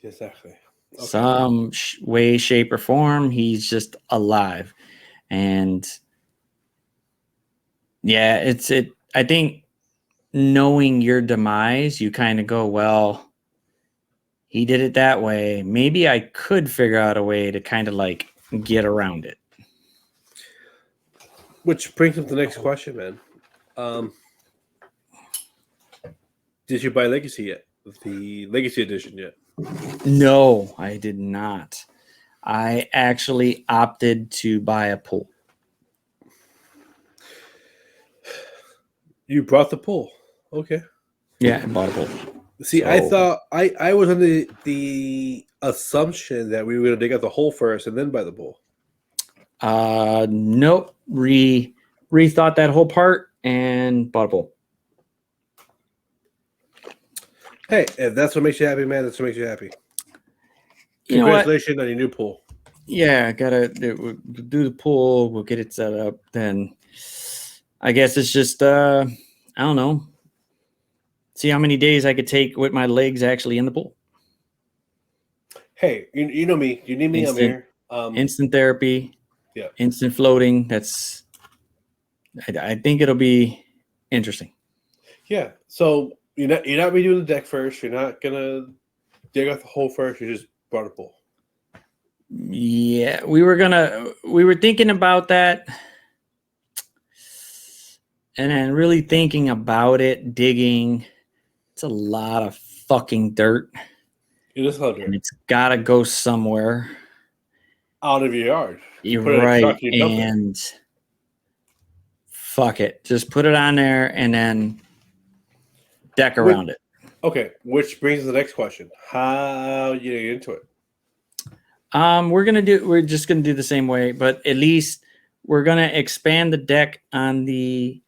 Exactly. Okay. Some way, shape, or form, he's just alive. And yeah, I think knowing your demise, you kind of go, well, he did it that way. Maybe I could figure out a way to kind of like get around it. Which brings up the next question, man. Did you buy Legacy yet? The Legacy Edition yet? No, I did not. I actually opted to buy a pool. You brought the pool. Okay. Yeah, I bought a pool. See, I thought I was under the assumption that we were going to dig out the hole first and then buy the pool. Nope. Rethought that whole part and bought a pool. Hey, if that's what makes you happy, man, that's what makes you happy. You know what? Congratulations on your new pool. Yeah, we'll do the pool. We'll get it set up. Then I guess it's just I don't know. See how many days I could take with my legs actually in the pool. Hey, you know me. You need me. I'm here. Instant therapy. Yeah. Instant floating. That's. I think it'll be interesting. Yeah. So you're not redoing the deck first. You're not gonna dig out the hole first. You just brought a pool. Yeah, we were thinking about that, and then really thinking about it, digging. It's a lot of fucking dirt. It is dirt. And it's got to go somewhere. Out of your yard. You're right. And fuck it. Just put it on there and then deck around it. Okay. Which brings us to the next question. How you get into it? We're just gonna do the same way, but at least we're gonna expand the deck on the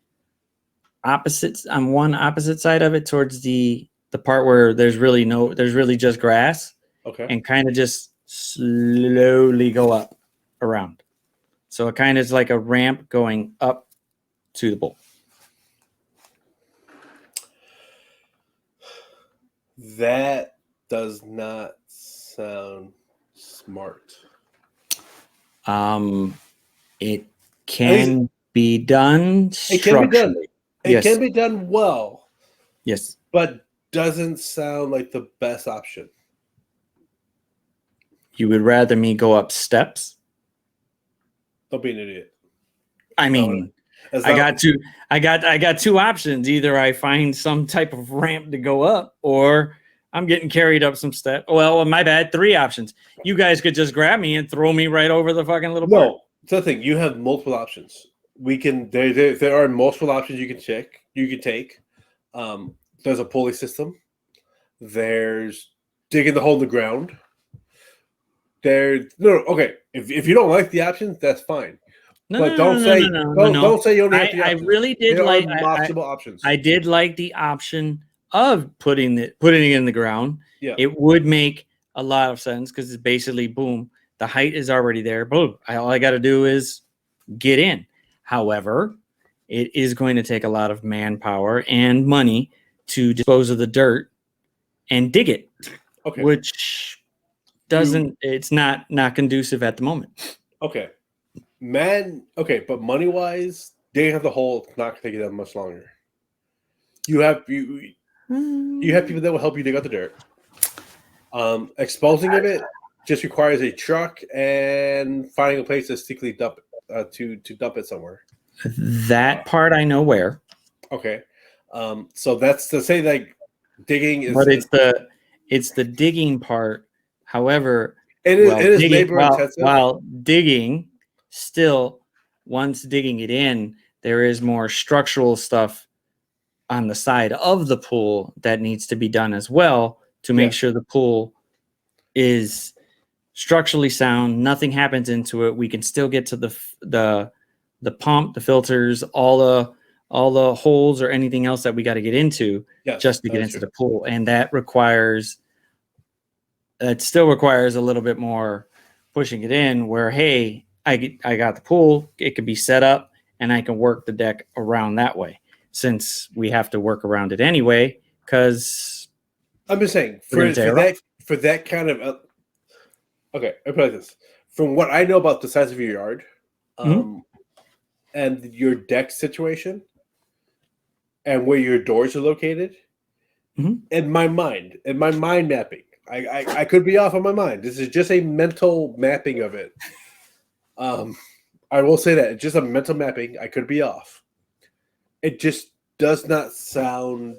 one opposite side of it towards the part where there's really just grass. Okay. And kind of just slowly go up around. So it kind of is like a ramp going up to the bowl. That does not sound smart. It can be done structurally. It can be done well. Yes. But doesn't sound like the best option. You would rather me go up steps? Don't be an idiot. I mean, I got two options. Either I find some type of ramp to go up, or I'm getting carried up some steps. Well, my bad. 3 options. You guys could just grab me and throw me right over the fucking little part. No, it's the thing. You have multiple options. We can. There are multiple options you can check. You can take. There's a pulley system. There's digging the hole in the ground. Okay. If you don't like the options, that's fine. Don't say you only have the options. I really did like multiple options. I did like the option of putting it in the ground. Yeah. It would make a lot of sense because it's basically boom. The height is already there. Boom. All I got to do is get in. However, it is going to take a lot of manpower and money to dispose of the dirt and dig it. Okay. Which it's not conducive at the moment. Okay. But money wise, digging out the hole is not gonna take you that much longer. You have people that will help you dig out the dirt. Exposing of it just requires a truck and finding a place to safely dump it, to dump it somewhere. That part I know where. Okay. So that's to say like digging is. But it's the digging part. However, it is labor intensive. While digging, still, once digging it in, there is more structural stuff on the side of the pool that needs to be done as well to make sure the pool is structurally sound. Nothing happens into it. We can still get to the pump, the filters, all the holes or anything else that we got to get into just to get into the pool, and that still requires a little bit more pushing it in. Where hey, I got the pool, it could be set up, and I can work the deck around that way. Since we have to work around it anyway, because I'm just saying for that kind of okay, I put it like this. From what I know about the size of your yard, and your deck situation, and where your doors are located, in my mind mapping, I could be off on my mind. This is just a mental mapping of it. I will say that it's just a mental mapping. I could be off. It just does not sound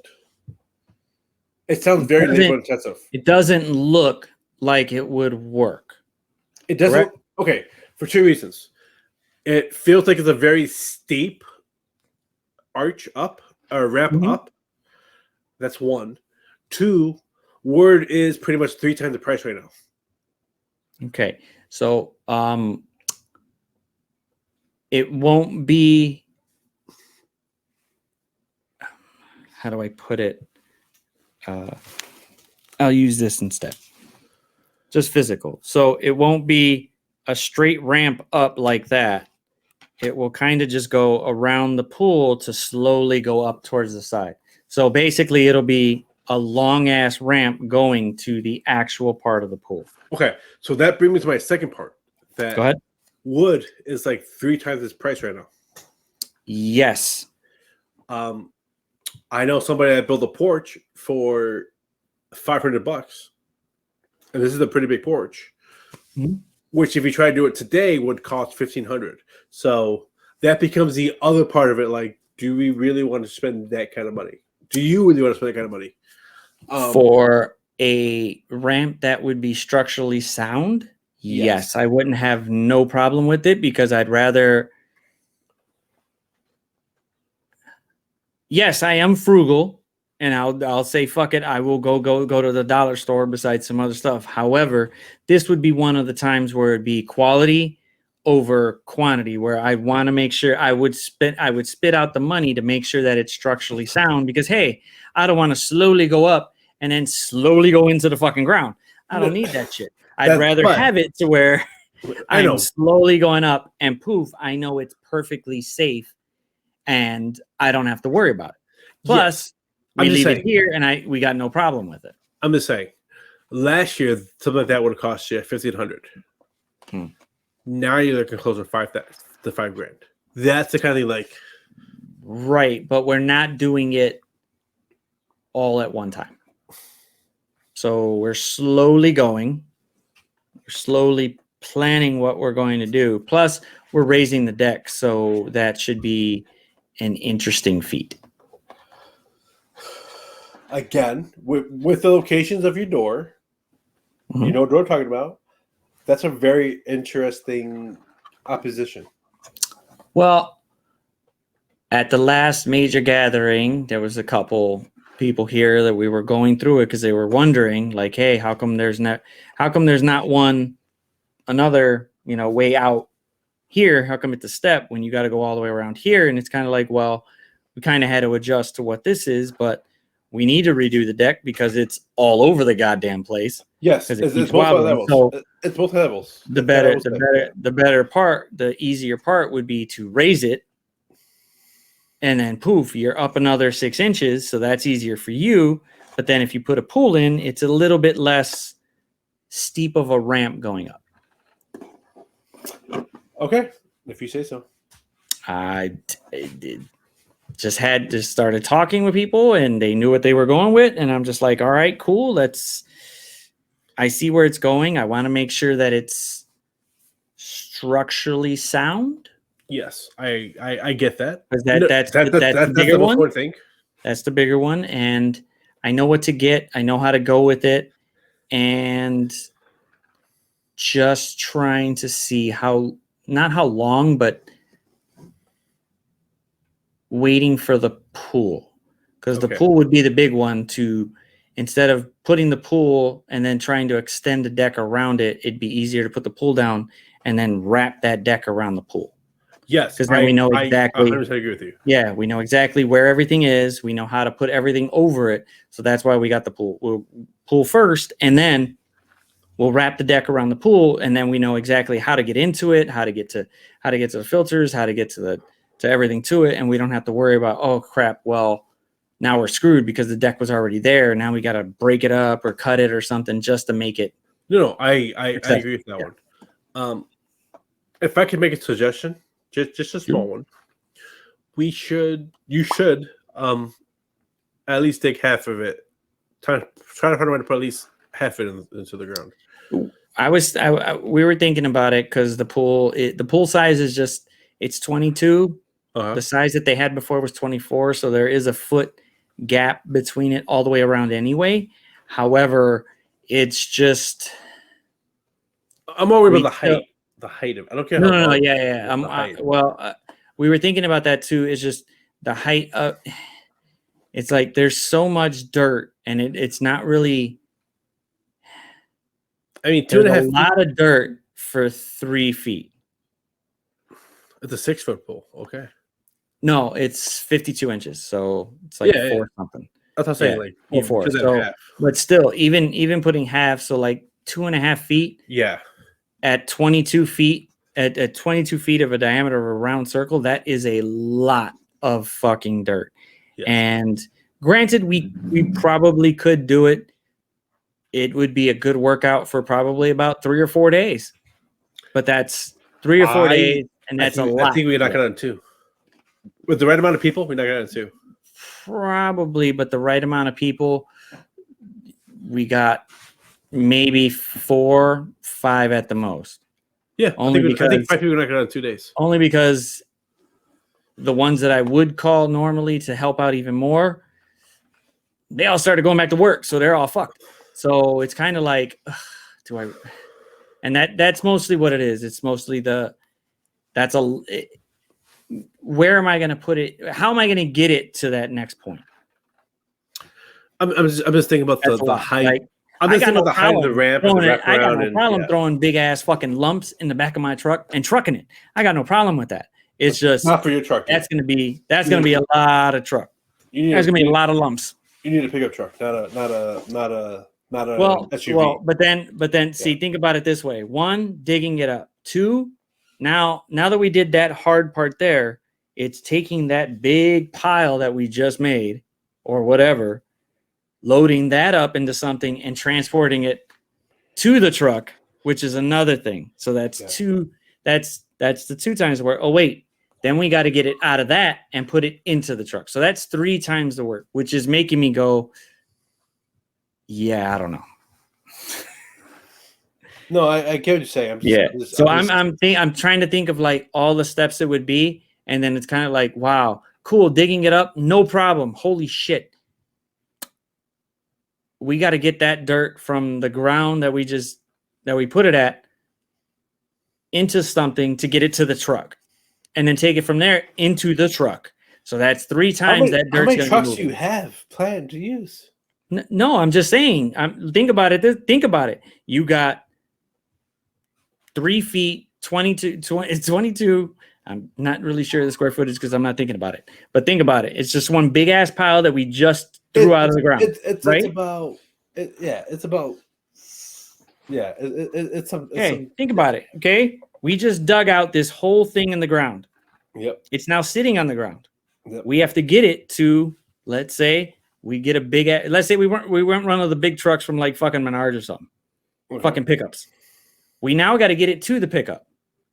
It sounds very labor intensive. It doesn't look like it would work. It doesn't. Correct? Okay, for two reasons. It feels like it's a very steep arch up or ramp up. That's one. Two, Word is pretty much 3 times the price right now. Okay, so it won't be. How do I put it? I'll use this instead. Just physical. So it won't be a straight ramp up like that. It will kind of just go around the pool to slowly go up towards the side. So basically it'll be a long ass ramp going to the actual part of the pool. Okay, so that brings me to my second part. That Go ahead. Wood is like 3 times its price right now. Yes. I know somebody that built a porch for $500, and this is a pretty big porch. Which, if you try to do it today, would cost $1,500. So that becomes the other part of it. Like, do we really want to spend that kind of money? Do you really want to spend that kind of money? For a ramp that would be structurally sound, yes, I wouldn't have no problem with it because I'd rather. Yes, I am frugal, and I'll say fuck it. I will go to the dollar store besides some other stuff. However, this would be one of the times where it'd be quality over quantity, where I want to make sure I would spit out the money to make sure that it's structurally sound. Because hey, I don't want to slowly go up and then slowly go into the fucking ground. I don't need that shit. I'd rather have it to where I'm slowly going up and poof, I know it's perfectly safe and I don't have to worry about it. Plus, we leave it here and we got no problem with it. I'm just saying, last year, something like that would have cost you $1,500. Now you're looking closer to $5,000. That's the kind of thing like. Right, but we're not doing it all at one time. So we're slowly going. We're slowly planning what we're going to do. Plus, we're raising the deck, so that should be an interesting feat. Again, with the locations of your door, you know what I'm talking about. That's a very interesting opposition. Well, at the last major gathering, there was a couple people here that we were going through it because they were wondering, like, hey, how come there's not another way out here? How come it's a step when you got to go all the way around here? And it's kind of like, well, we kind of had to adjust to what this is, but we need to redo the deck because it's all over the goddamn place. Yes, it's both levels. So it's both levels. The better part, the easier part would be to raise it, and then poof, you're up another 6 inches. So that's easier for you. But then if you put a pool in, it's a little bit less steep of a ramp going up. Okay, if you say so. I just started talking with people and they knew what they were going with. And I'm just like, all right, cool. I see where it's going. I want to make sure that it's structurally sound. Yes, I get that. That's the bigger one. Thing. That's the bigger one. And I know what to get. I know how to go with it. And just trying to see not how long, but waiting for the pool, because the pool would be the big one. Instead of putting the pool and then trying to extend the deck around it, it'd be easier to put the pool down and then wrap that deck around the pool. Yes, because then we know exactly. I 100% agree with you. Yeah, we know exactly where everything is. We know how to put everything over it. So that's why we got the pool. We'll pool first, and then we'll wrap the deck around the pool, and then we know exactly how to get into it, how to get to the filters, how to get to everything to it, and we don't have to worry about, oh crap, well, now we're screwed because the deck was already there. Now we got to break it up or cut it or something just to make it. No, I agree with that one. If I could make a suggestion, just a small one, you should at least take half of it. Try to find a way to put at least half it into the ground. We were thinking about it because the pool size is it's 22. The size that they had before was 24, so there is a foot gap between it all the way around anyway. However, it's just I'm more worried about the height. The height of. I don't care. No, how no, long yeah. We were thinking about that too. It's just the height of. It's like there's so much dirt, and it's not really. I mean, there's a lot of dirt for 3 feet. It's a 6 foot pool. Okay. No, it's 52 inches, so it's like four something. That's what I'm saying. Like four. So, but still, even putting half, so like 2.5 feet. Yeah. At 22 feet, at 22 feet of a diameter of a round circle, that is a lot of fucking dirt. Yes. And granted, we probably could do it. It would be a good workout for probably about 3 or 4 days. But that's 3 or 4 days, and that's a lot. I think we knock it out in 2. With the right amount of people, we knock it out in 2. Probably, but the right amount of people, we got maybe 4, 5 at the most. Yeah, I think 5 people knock it out in 2 days. Only because the ones that I would call normally to help out even more, they all started going back to work, so they're all fucked. So it's kind of like, and that's mostly what it is. It's mostly where am I going to put it? How am I going to get it to that next point? I'm just thinking about the height. Like, I'm just thinking about the height of the ramp and the wraparound. I got no problem throwing big ass fucking lumps in the back of my truck and trucking it. I got no problem with that. It's just not for your truck. That's gonna be a lot of truck. There's gonna be a lot of lumps. You need a pickup truck, not a SUV. Well, but then see, think about it this way: 1, digging it up. 2, now that we did that hard part there, it's taking that big pile that we just made or whatever, loading that up into something and transporting it to the truck, which is another thing. So that's 2. That's the 2 times the work. Oh wait, then we got to get it out of that and put it into the truck. So that's 3 times the work, which is making me go, yeah, I don't know. No, I get what you're saying. I'm trying to think of like all the steps it would be, and then it's kind of like, wow, cool, digging it up, no problem. Holy shit. We got to get that dirt from the ground that we put it at into something to get it to the truck, and then take it from there into the truck. So that's 3 times that dirt's going to be moving. How many trucks do you have planned to use? No, I'm just saying. Think about it. Think about it. You got 3 feet, 22. I'm not really sure the square footage because I'm not thinking about it. But think about it. It's just one big ass pile that we just threw out of the ground. It's about. Think about it. Okay, we just dug out this whole thing in the ground. Yep. It's now sitting on the ground. Yep. We have to get it to. Let's say we get a big. Let's say we went one of the big trucks from like fucking Menards or something. Okay. Fucking pickups. We now got to get it to the pickup.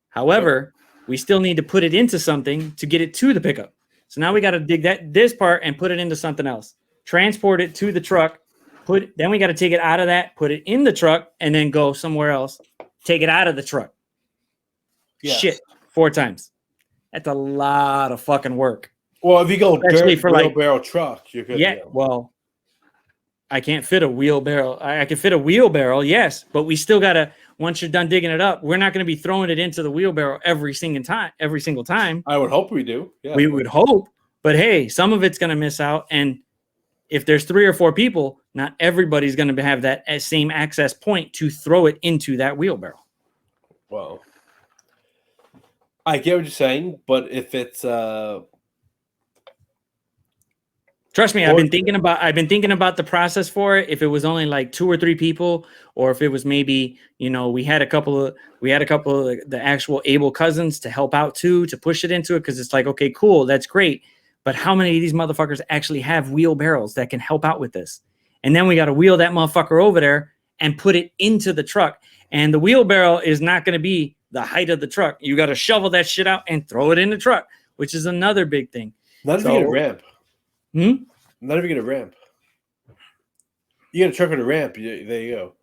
However, we still need to put it into something to get it to the pickup. So now we got to dig this part and put it into something else. Transport it to the truck. Then we got to take it out of that, put it in the truck, and then go somewhere else. Take it out of the truck. Yes. Shit, 4 times. That's a lot of fucking work. Well, if you go wheelbarrow truck, you're good. Yeah, well, I can't fit a wheelbarrow. I can fit a wheelbarrow, yes, but we still got to, once you're done digging it up, we're not going to be throwing it into the wheelbarrow every single time. I would hope we do. Yeah. We would hope, but hey, some of it's going to miss out, and if there's 3 or 4 people, not everybody's going to have that same access point to throw it into that wheelbarrow. Well, I get what you're saying, but if it's trust me, I've been thinking about the process for it. If it was only like 2 or 3 people, or if it was maybe, we had a couple of the actual able cousins to help out too, to push it into it, because it's like, okay, cool, that's great. But how many of these motherfuckers actually have wheelbarrows that can help out with this? And then we got to wheel that motherfucker over there and put it into the truck. And the wheelbarrow is not going to be the height of the truck. You got to shovel that shit out and throw it in the truck, which is another big thing. Not even a ramp. Not even a ramp. You get a truck with a ramp. There you go.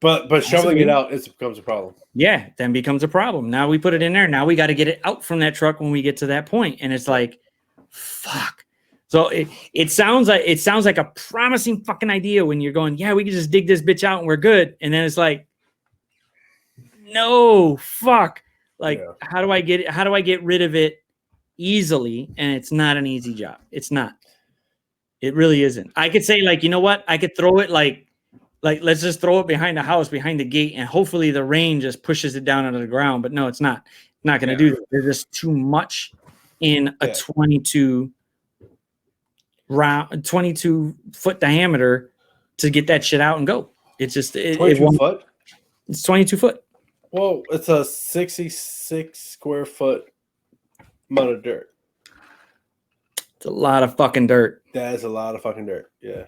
But shoveling it out, it becomes a problem. Yeah, then becomes a problem. Now we put it in there. Now we got to get it out from that truck when we get to that point. And it's like, fuck. So it sounds like a promising fucking idea when you're going, yeah, we can just dig this bitch out and we're good. And then it's like, no, fuck. Like, how do I get rid of it easily? And it's not an easy job. It's not. It really isn't. I could say, like, you know what? I could throw it like let's just throw it behind the house, behind the gate, and hopefully the rain just pushes it down onto the grown. But no, it's not. It's not going to do that. There's just too much in a 22 foot diameter to get that shit out and go. It's just 22 foot. It's 22 foot. Well, it's a 66 square foot amount of dirt. It's a lot of fucking dirt. That is a lot of fucking dirt. Yeah.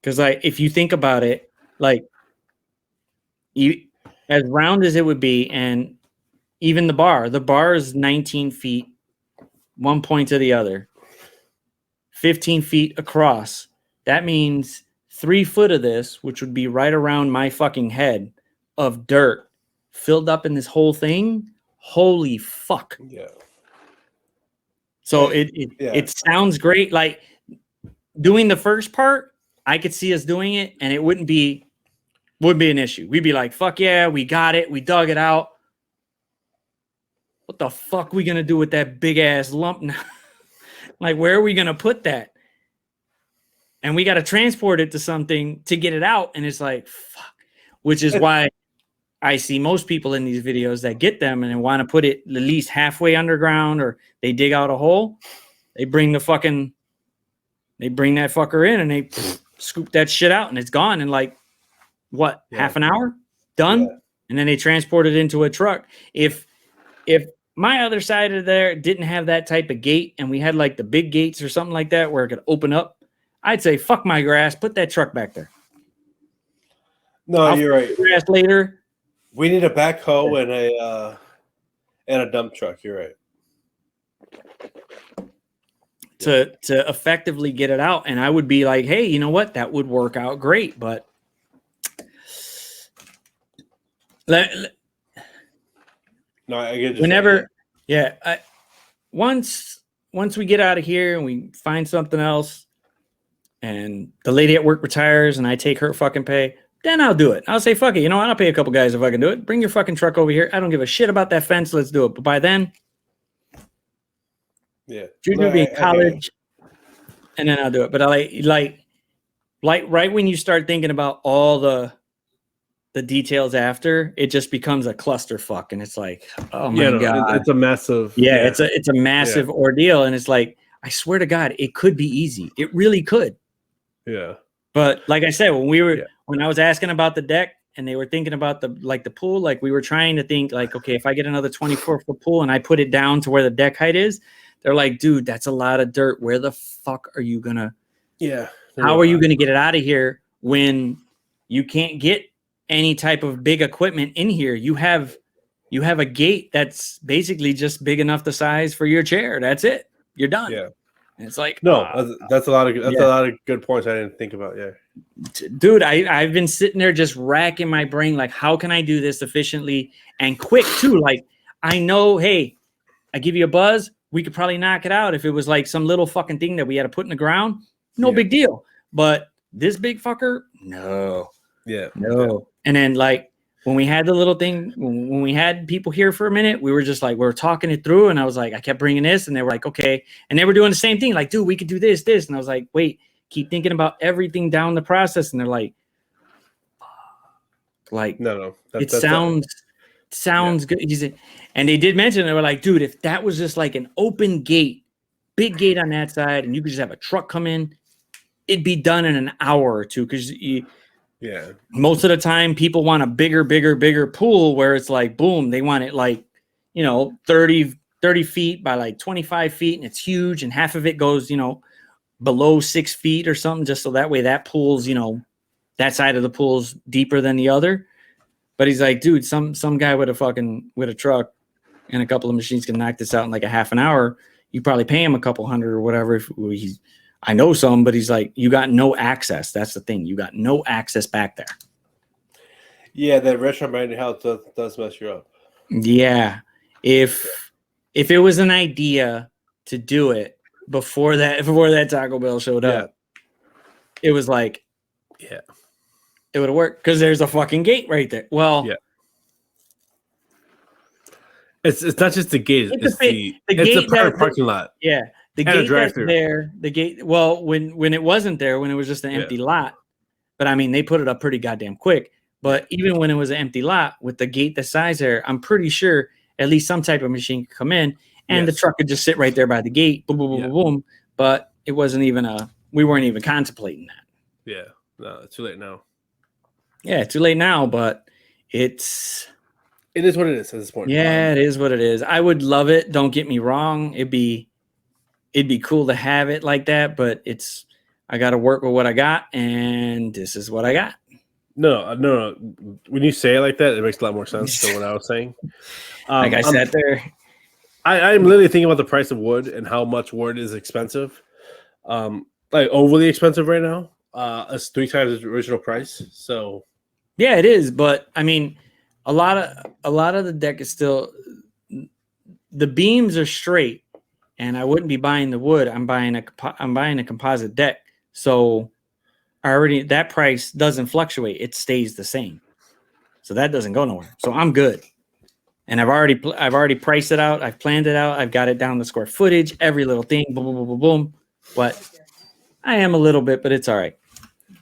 Because like, if you think about it, like, you as round as it would be, and even the bar is 19 feet, one point to the other, 15 feet across. That means 3 foot of this, which would be right around my fucking head, of dirt filled up in this whole thing. Holy fuck. Yeah. So it sounds great. Like, doing the first part, I could see us doing it, and it wouldn't be an issue. We'd be like, fuck yeah, we got it. We dug it out. What the fuck we gonna do with that big ass lump now? Like, where are we gonna put that? And we got to transport it to something to get it out. And it's like, fuck. Which is why I see most people in these videos that get them and want to put it at least halfway underground, or they dig out a hole. They bring that fucker in and they scoop that shit out, and it's gone in like what, half an hour? Done. Yeah. And then they transport it into a truck. If my other side of there didn't have that type of gate, and we had like the big gates or something like that where it could open up, I'd say, fuck my grass, put that truck back there. No, you're right. Grass later. We need a backhoe and a dump truck. You're right. To effectively get it out. And I would be like, hey, you know what? That would work out great. But no, I get whenever, once we get out of here and we find something else, and the lady at work retires and I take her fucking pay, then I'll do it. I'll say, fuck it. You know what? I'll pay a couple guys if I can do it. Bring your fucking truck over here. I don't give a shit about that fence. Let's do it. But by then, junior be in college, and then I'll do it. But I like right when you start thinking about all the details after, it just becomes a clusterfuck, and it's like, oh my god, it's a massive, it's a massive ordeal, and it's like, I swear to God, it could be easy. It really could. Yeah. But like I said, when I was asking about the deck, and they were thinking about the pool, like, we were trying to think like, okay, if I get another 24-foot pool and I put it down to where the deck height is, they're like, dude, that's a lot of dirt. Where the fuck are you gonna? Yeah. How are you gonna get it out of here when you can't get any type of big equipment in here? You have a gate that's basically just big enough the size for your chair. That's it. You're done. Yeah. And it's like, that's a lot of good points I didn't think about. Yeah. Dude, I've been sitting there just racking my brain, like, how can I do this efficiently and quick too? Like, I know, hey, I give you a buzz, we could probably knock it out if it was like some little fucking thing that we had to put in the ground. No big deal. But this big fucker, no. Yeah. No. Yeah. And then, like, when we had the little thing, when we had people here for a minute, we were just like, we were talking it through, and I was like, I kept bringing this, and they were like, okay. And they were doing the same thing, like, dude, we could do this. And I was like, wait, keep thinking about everything down the process. And they're like, no. It sounds good. And they did mention, they were like, dude, if that was just like an open gate, big gate on that side, and you could just have a truck come in, it'd be done in an hour or two. Because most of the time people want a bigger pool where it's like, boom, they want it like, 30 feet by like 25 feet, and it's huge, and half of it goes, below 6 feet or something, just so that way that pool's, that side of the pool's deeper than the other. But he's like, dude, some guy with a truck and a couple of machines can knock this out in like a half an hour. You probably pay him a couple hundred or whatever. I know some, but he's like, you got no access. That's the thing. You got no access back there. Yeah, that restaurant branding house does mess you up. Yeah. If it was an idea to do it, before that Taco Bell showed up, it was like, yeah, it would have worked because there's a fucking gate right there. Well, yeah. It's not just the gate. It's the gate private parking lot. Yeah, the And a gate that's drive-thru. there. The gate. Well, when it wasn't there, when it was just an empty lot. But I mean, they put it up pretty goddamn quick. But even when it was an empty lot with the gate the size there, I'm pretty sure at least some type of machine could come in and the truck could just sit right there by the gate. Boom, boom, boom, boom, boom. But it wasn't even we weren't even contemplating that. Yeah, no, it's too late now. Yeah, too late now, but it is what it is at this point. Yeah, it is what it is. I would love it. Don't get me wrong. It'd be cool to have it like that, but I got to work with what I got, and this is what I got. No. When you say it like that, it makes a lot more sense than what I was saying. Like I sat there. I'm literally thinking about the price of wood and how much wood is expensive. Like overly expensive right now. It's 3 times its original price. So yeah, it is. But I mean, a lot of the deck is still, the beams are straight, and I wouldn't be buying the wood. I'm buying a composite deck. So that price doesn't fluctuate. It stays the same. So that doesn't go nowhere. So I'm good. And I've already priced it out. I've planned it out. I've got it down to square footage, every little thing, boom, boom, boom, boom, boom. But I am a little bit, but it's all right.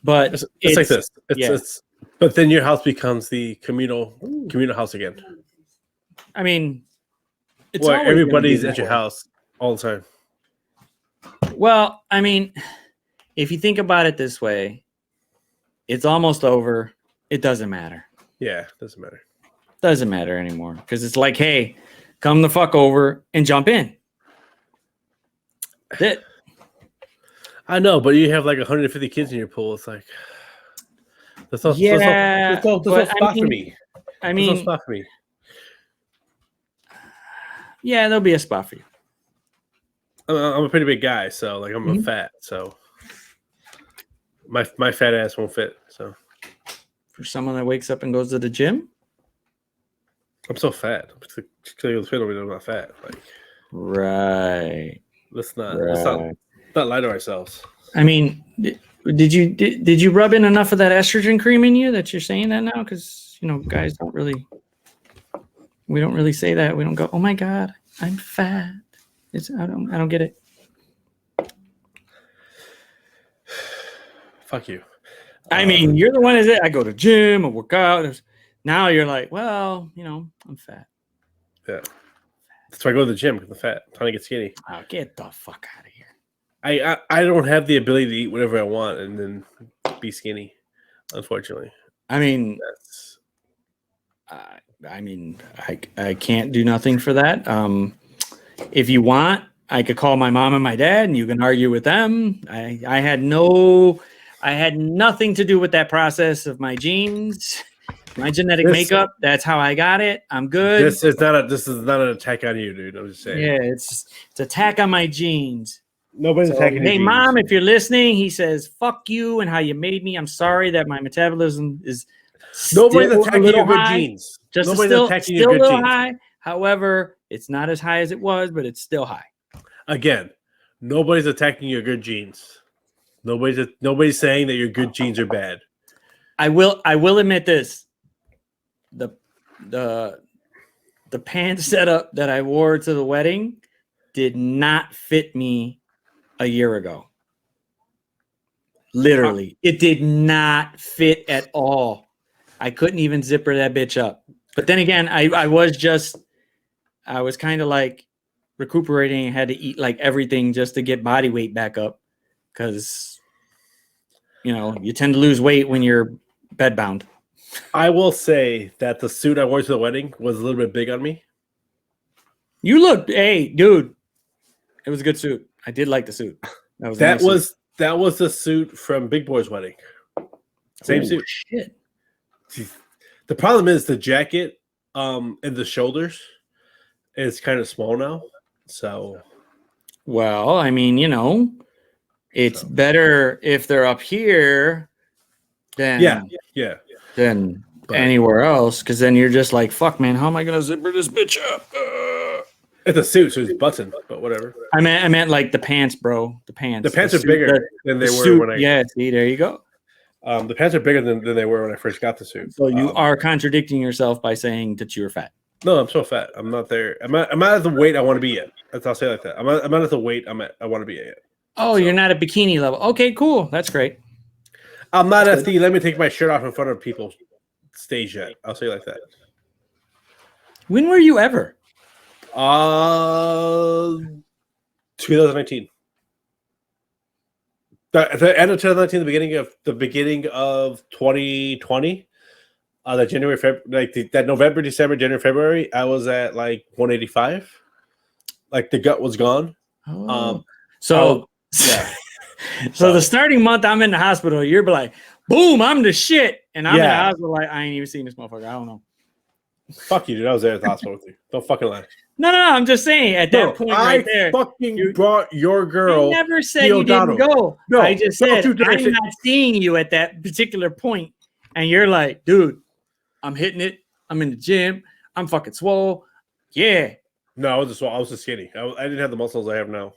But it's like this. But then your house becomes the communal house again. I mean, it's where everybody's at your house all the time. Well, I mean, if you think about it this way, it's almost over. It doesn't matter. Yeah, it doesn't matter. Doesn't matter anymore because it's like, hey, come the fuck over and jump in. That's it. I know, but you have like 150 kids in your pool. It's like that's all spot for me. I mean, spot for me. Yeah, there'll be a spot for you. I'm a pretty big guy, so like I'm fat, so my fat ass won't fit. So for someone that wakes up and goes to the gym, I'm so fat. I'm not fat. Like, right. Let's not lie to ourselves. I mean, did you rub in enough of that estrogen cream in you that you're saying that now? Because guys we don't really say that. We don't go, oh my God, I'm fat. I don't get it. Fuck you. I mean, you're the one that said I go to gym, I work out. Now you're like, well, I'm fat. Yeah. That's why I go to the gym because I'm fat. I'm trying to get skinny. Oh, get the fuck out of here. I don't have the ability to eat whatever I want and then be skinny, unfortunately. I mean, I can't do nothing for that. If you want, I could call my mom and my dad and you can argue with them. I had nothing to do with that process of my genes, my genetic makeup. That's how I got it. I'm good. This is not an attack on you, dude. I'm just saying. Yeah, it's attack on my genes. Nobody's attacking you. Hey, Mom, if you're listening, he says, fuck you and how you made me. I'm sorry that my metabolism is nobody's attacking your good genes. Nobody's attacking your good genes. High. However, it's not as high as it was, but it's still high. Again, nobody's attacking your good genes. Nobody's saying that your good genes are bad. I will admit this. The pants setup that I wore to the wedding did not fit me a year ago. Literally, it did not fit at all. I couldn't even zipper that bitch up. But then again, I was kind of like recuperating and had to eat like everything just to get body weight back up because you tend to lose weight when you're bedbound. I will say that the suit I wore to the wedding was a little bit big on me. You looked, hey, dude, it was a good suit. I did like the suit. That was the suit from Big Boy's wedding. Same suit. Shit. The problem is the jacket and the shoulders is kind of small now. So, well, I mean, it's better if they're up here than anywhere else, because then you're just like, fuck, man, how am I gonna zipper this bitch up? It's a suit, so it's buttoned, but whatever. I meant like the pants, bro. The pants. The pants the are bigger than they were when I. Yeah, see, there you go. The pants are bigger than they were when I first got the suit. So you are contradicting yourself by saying that you were fat. No, I'm so fat. I'm not there. I'm not at the weight I want to be at. I'll say it like that. I'm not at the weight I want to be at. Oh, so. You're not at bikini level. Okay, cool. That's great. I'm not at the let me take my shirt off in front of people stage yet. I'll say it like that. When were you ever? 2019. The end of 2019, the beginning of 2020. That January, February, that November, December, January, February, I was at like 185. Like the gut was gone. Yeah. So the starting month I'm in the hospital, you're like, boom, I'm the shit. And I'm in the hospital like, I ain't even seen this motherfucker. I don't know. Fuck you, dude. I was there at the hospital with you. Don't fucking lie. No. I'm just saying at that point right there. I fucking brought your girl. I never said you didn't go. No, I just said I'm not seeing you at that particular point. And you're like, dude, I'm hitting it. I'm in the gym. I'm fucking swole. Yeah. No, I was just skinny. I didn't have the muscles I have now.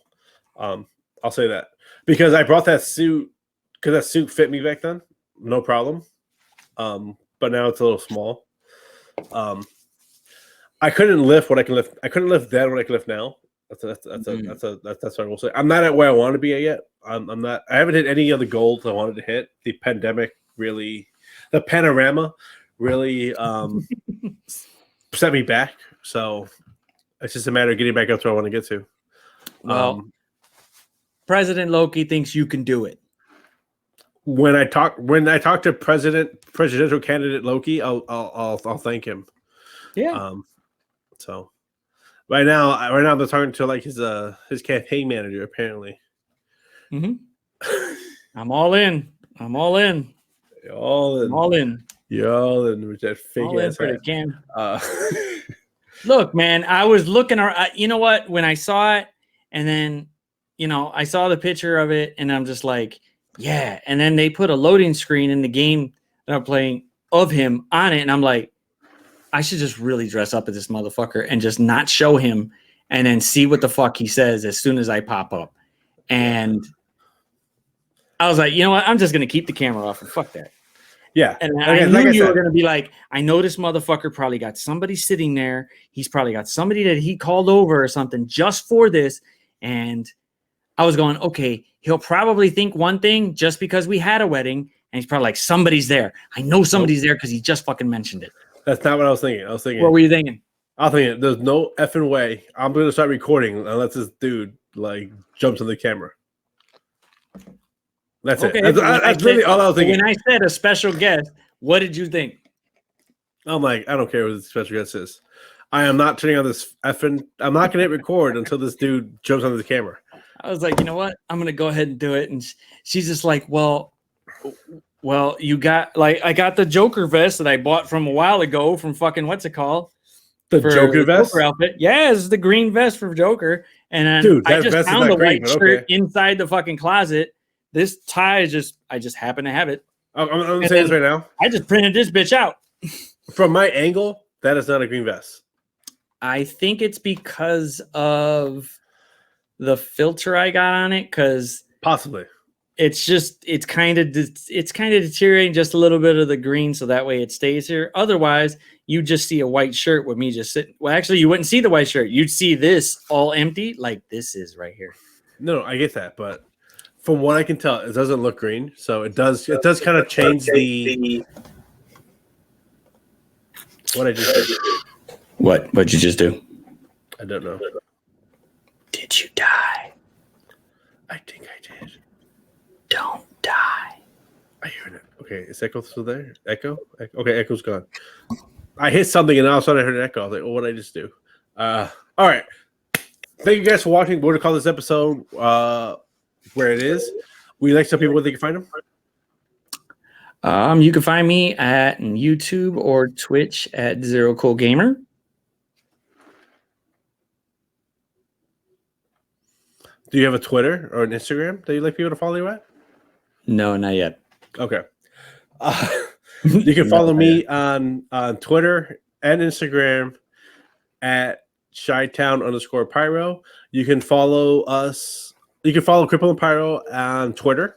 I'll say that. Because I brought that suit because that suit fit me back then. No problem. But now it's a little small. I couldn't lift what I can lift. I couldn't lift then what I can lift now. That's what I will say. I'm not at where I want to be at yet. I'm not. I haven't hit any of the goals I wanted to hit. The panorama really set me back. So it's just a matter of getting back up to where I want to get to. Well, President Loki thinks you can do it. When I talk to presidential candidate Loki, I'll thank him. Yeah. So right now I'm talking to like his campaign manager apparently. Mm-hmm. I'm all in. You're all in with that fake ass hat. Look, man, I was looking. You know what? When I saw it, and then I saw the picture of it, and I'm just like, yeah. And then they put a loading screen in the game that I'm playing of him on it, and I'm like, I should just really dress up as this motherfucker and just not show him, and then see what the fuck he says as soon as I pop up. And I was like, you know what? I'm just gonna keep the camera off and fuck that. Yeah. And I knew you were going to be like, I know this motherfucker probably got somebody sitting there. He's probably got somebody that he called over or something just for this. And I was going, okay, he'll probably think one thing just because we had a wedding. And he's probably like, somebody's there. I know somebody's there because he just fucking mentioned it. That's not what I was thinking. What were you thinking? I was thinking, there's no effing way I'm going to start recording unless this dude like jumps on the camera. That's okay. It. That's really all I was thinking. When I said a special guest, what did you think? I'm like, I don't care what the special guest is. I am not turning on this effing. I'm not going to hit record until this dude jumps onto the camera. I was like, you know what? I'm going to go ahead and do it. And she's just like, well, you got I got the Joker vest that I bought from a while ago from fucking what's it called? The Joker vest? Joker outfit. Yeah, it's the green vest for Joker. And then dude, I just found the white shirt inside the fucking closet. This tie I just happen to have it. I'm saying this right now. I just printed this bitch out. From my angle, that is not a green vest. I think it's because of the filter I got on it. Because possibly it's kind of deteriorating just a little bit of the green, so that way it stays here. Otherwise, you just see a white shirt with me just sitting. Well, actually, you wouldn't see the white shirt. You'd see this all empty, like this is right here. No, I get that, but. From what I can tell, it doesn't look green, so it does kind of change the. What I just did. What'd you just do? I don't know. Did you die? I think I did. Don't die. I heard it. Okay, is Echo still there? Echo? Okay, Echo's gone. I hit something and all of a sudden I heard an echo. I was like, "Oh, what did I just do?" All right. Thank you guys for watching. We're gonna call this episode. Where it is. We like to tell people where they can find them. You can find me at YouTube or Twitch at ZerokoolGamer. Do you have a Twitter or an Instagram that you'd like people to follow you at? No, not yet. Okay. You can follow me on Twitter and Instagram at ChiTown_Pyro. You can follow us. You can follow Cripple and Pyro on Twitter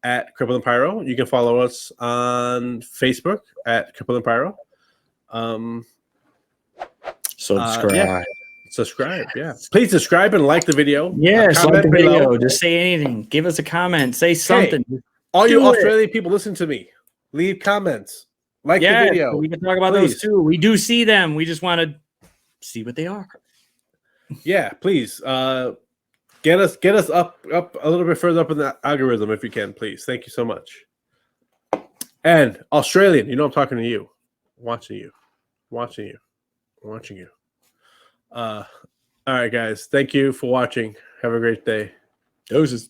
at Cripple and Pyro. You can follow us on Facebook at Cripple and Pyro. Subscribe. Yeah. Subscribe. Yeah. Please subscribe and like the video. Yes, like the below. video. Just say anything. Give us a comment. Say something. Hey, all you Do it. Australian people, listen to me. Leave comments. Like the video. We can talk about those too. We do see them. We just want to see what they are. Yeah, please. Get us up a little bit further up in the algorithm if you can, please. Thank you so much. And Australian, you know I'm talking to you. Watching you. All right, guys. Thank you for watching. Have a great day. Doses.